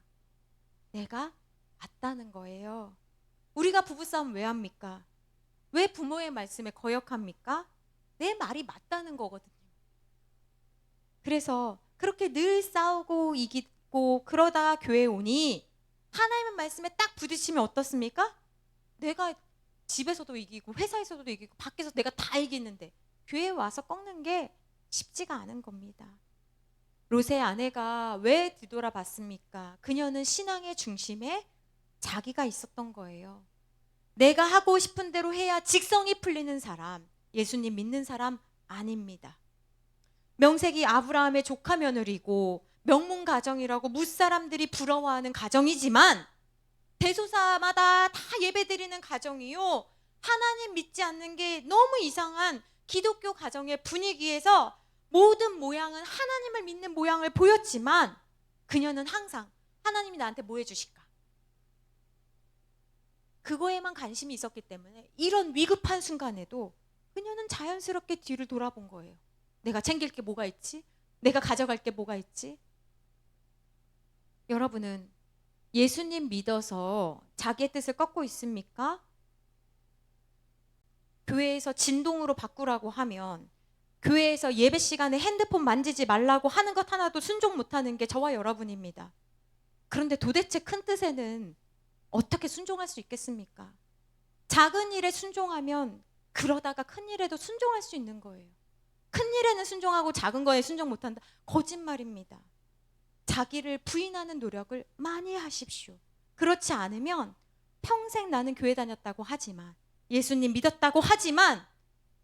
내가 맞다는 거예요. 우리가 부부싸움 왜 합니까? 왜 부모의 말씀에 거역합니까? 내 말이 맞다는 거거든요. 그래서 그렇게 늘 싸우고 이기고 그러다가 교회에 오니 하나님의 말씀에 딱 부딪히면 어떻습니까? 내가 집에서도 이기고 회사에서도 이기고 밖에서 내가 다 이기는데 교회에 와서 꺾는 게 쉽지가 않은 겁니다. 롯의 아내가 왜 뒤돌아봤습니까? 그녀는 신앙의 중심에 자기가 있었던 거예요. 내가 하고 싶은 대로 해야 직성이 풀리는 사람, 예수님 믿는 사람 아닙니다. 명색이 아브라함의 조카 며느리고 명문 가정이라고 무사람들이 부러워하는 가정이지만 대소사마다 다 예배드리는 가정이요, 하나님 믿지 않는 게 너무 이상한 기독교 가정의 분위기에서 모든 모양은 하나님을 믿는 모양을 보였지만 그녀는 항상 하나님이 나한테 뭐 해주실까? 그거에만 관심이 있었기 때문에 이런 위급한 순간에도 그녀는 자연스럽게 뒤를 돌아본 거예요. 내가 챙길 게 뭐가 있지? 내가 가져갈 게 뭐가 있지? 여러분은 예수님 믿어서 자기의 뜻을 꺾고 있습니까? 교회에서 진동으로 바꾸라고 하면, 교회에서 예배 시간에 핸드폰 만지지 말라고 하는 것 하나도 순종 못하는 게 저와 여러분입니다. 그런데 도대체 큰 뜻에는 어떻게 순종할 수 있겠습니까? 작은 일에 순종하면 그러다가 큰 일에도 순종할 수 있는 거예요. 큰 일에는 순종하고 작은 거에 순종 못한다. 거짓말입니다. 자기를 부인하는 노력을 많이 하십시오. 그렇지 않으면 평생 나는 교회 다녔다고 하지만, 예수님 믿었다고 하지만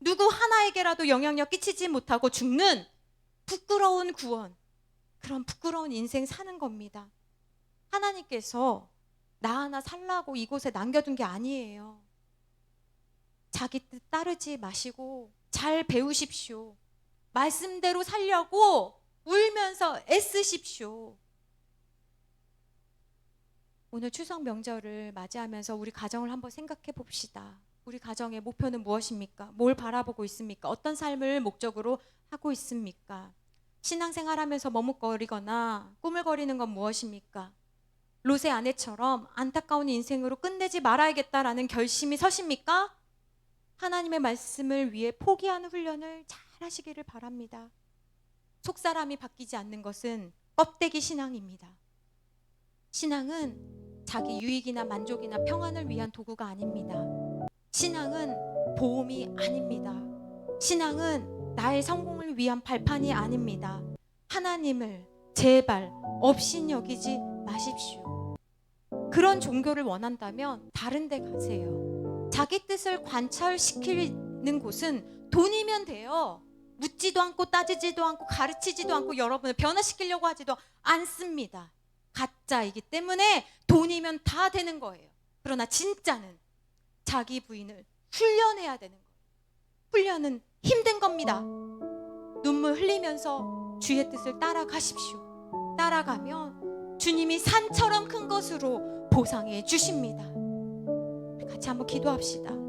누구 하나에게라도 영향력 끼치지 못하고 죽는 부끄러운 구원, 그런 부끄러운 인생 사는 겁니다. 하나님께서 나 하나 살라고 이곳에 남겨둔 게 아니에요. 자기 뜻 따르지 마시고 잘 배우십시오. 말씀대로 살려고 울면서 애쓰십시오. 오늘 추석 명절을 맞이하면서 우리 가정을 한번 생각해 봅시다. 우리 가정의 목표는 무엇입니까? 뭘 바라보고 있습니까? 어떤 삶을 목적으로 하고 있습니까? 신앙생활하면서 머뭇거리거나 꾸물거리는 건 무엇입니까? 롯의 아내처럼 안타까운 인생으로 끝내지 말아야겠다라는 결심이 서십니까? 하나님의 말씀을 위해 포기하는 훈련을 잘 하시기를 바랍니다. 속사람이 바뀌지 않는 것은 껍데기 신앙입니다. 신앙은 자기 유익이나 만족이나 평안을 위한 도구가 아닙니다. 신앙은 보험이 아닙니다. 신앙은 나의 성공을 위한 발판이 아닙니다. 하나님을 제발 업신여기지 마십시오. 그런 종교를 원한다면 다른 데 가세요. 자기 뜻을 관철시키는 곳은 돈이면 돼요. 묻지도 않고 따지지도 않고 가르치지도 않고 여러분을 변화시키려고 하지도 않습니다. 가짜이기 때문에 돈이면 다 되는 거예요. 그러나 진짜는 자기 부인을 훈련해야 되는 거예요. 훈련은 힘든 겁니다. 눈물 흘리면서 주의 뜻을 따라가십시오. 따라가면 주님이 산처럼 큰 것으로 보상해 주십니다. 같이 한번 기도합시다.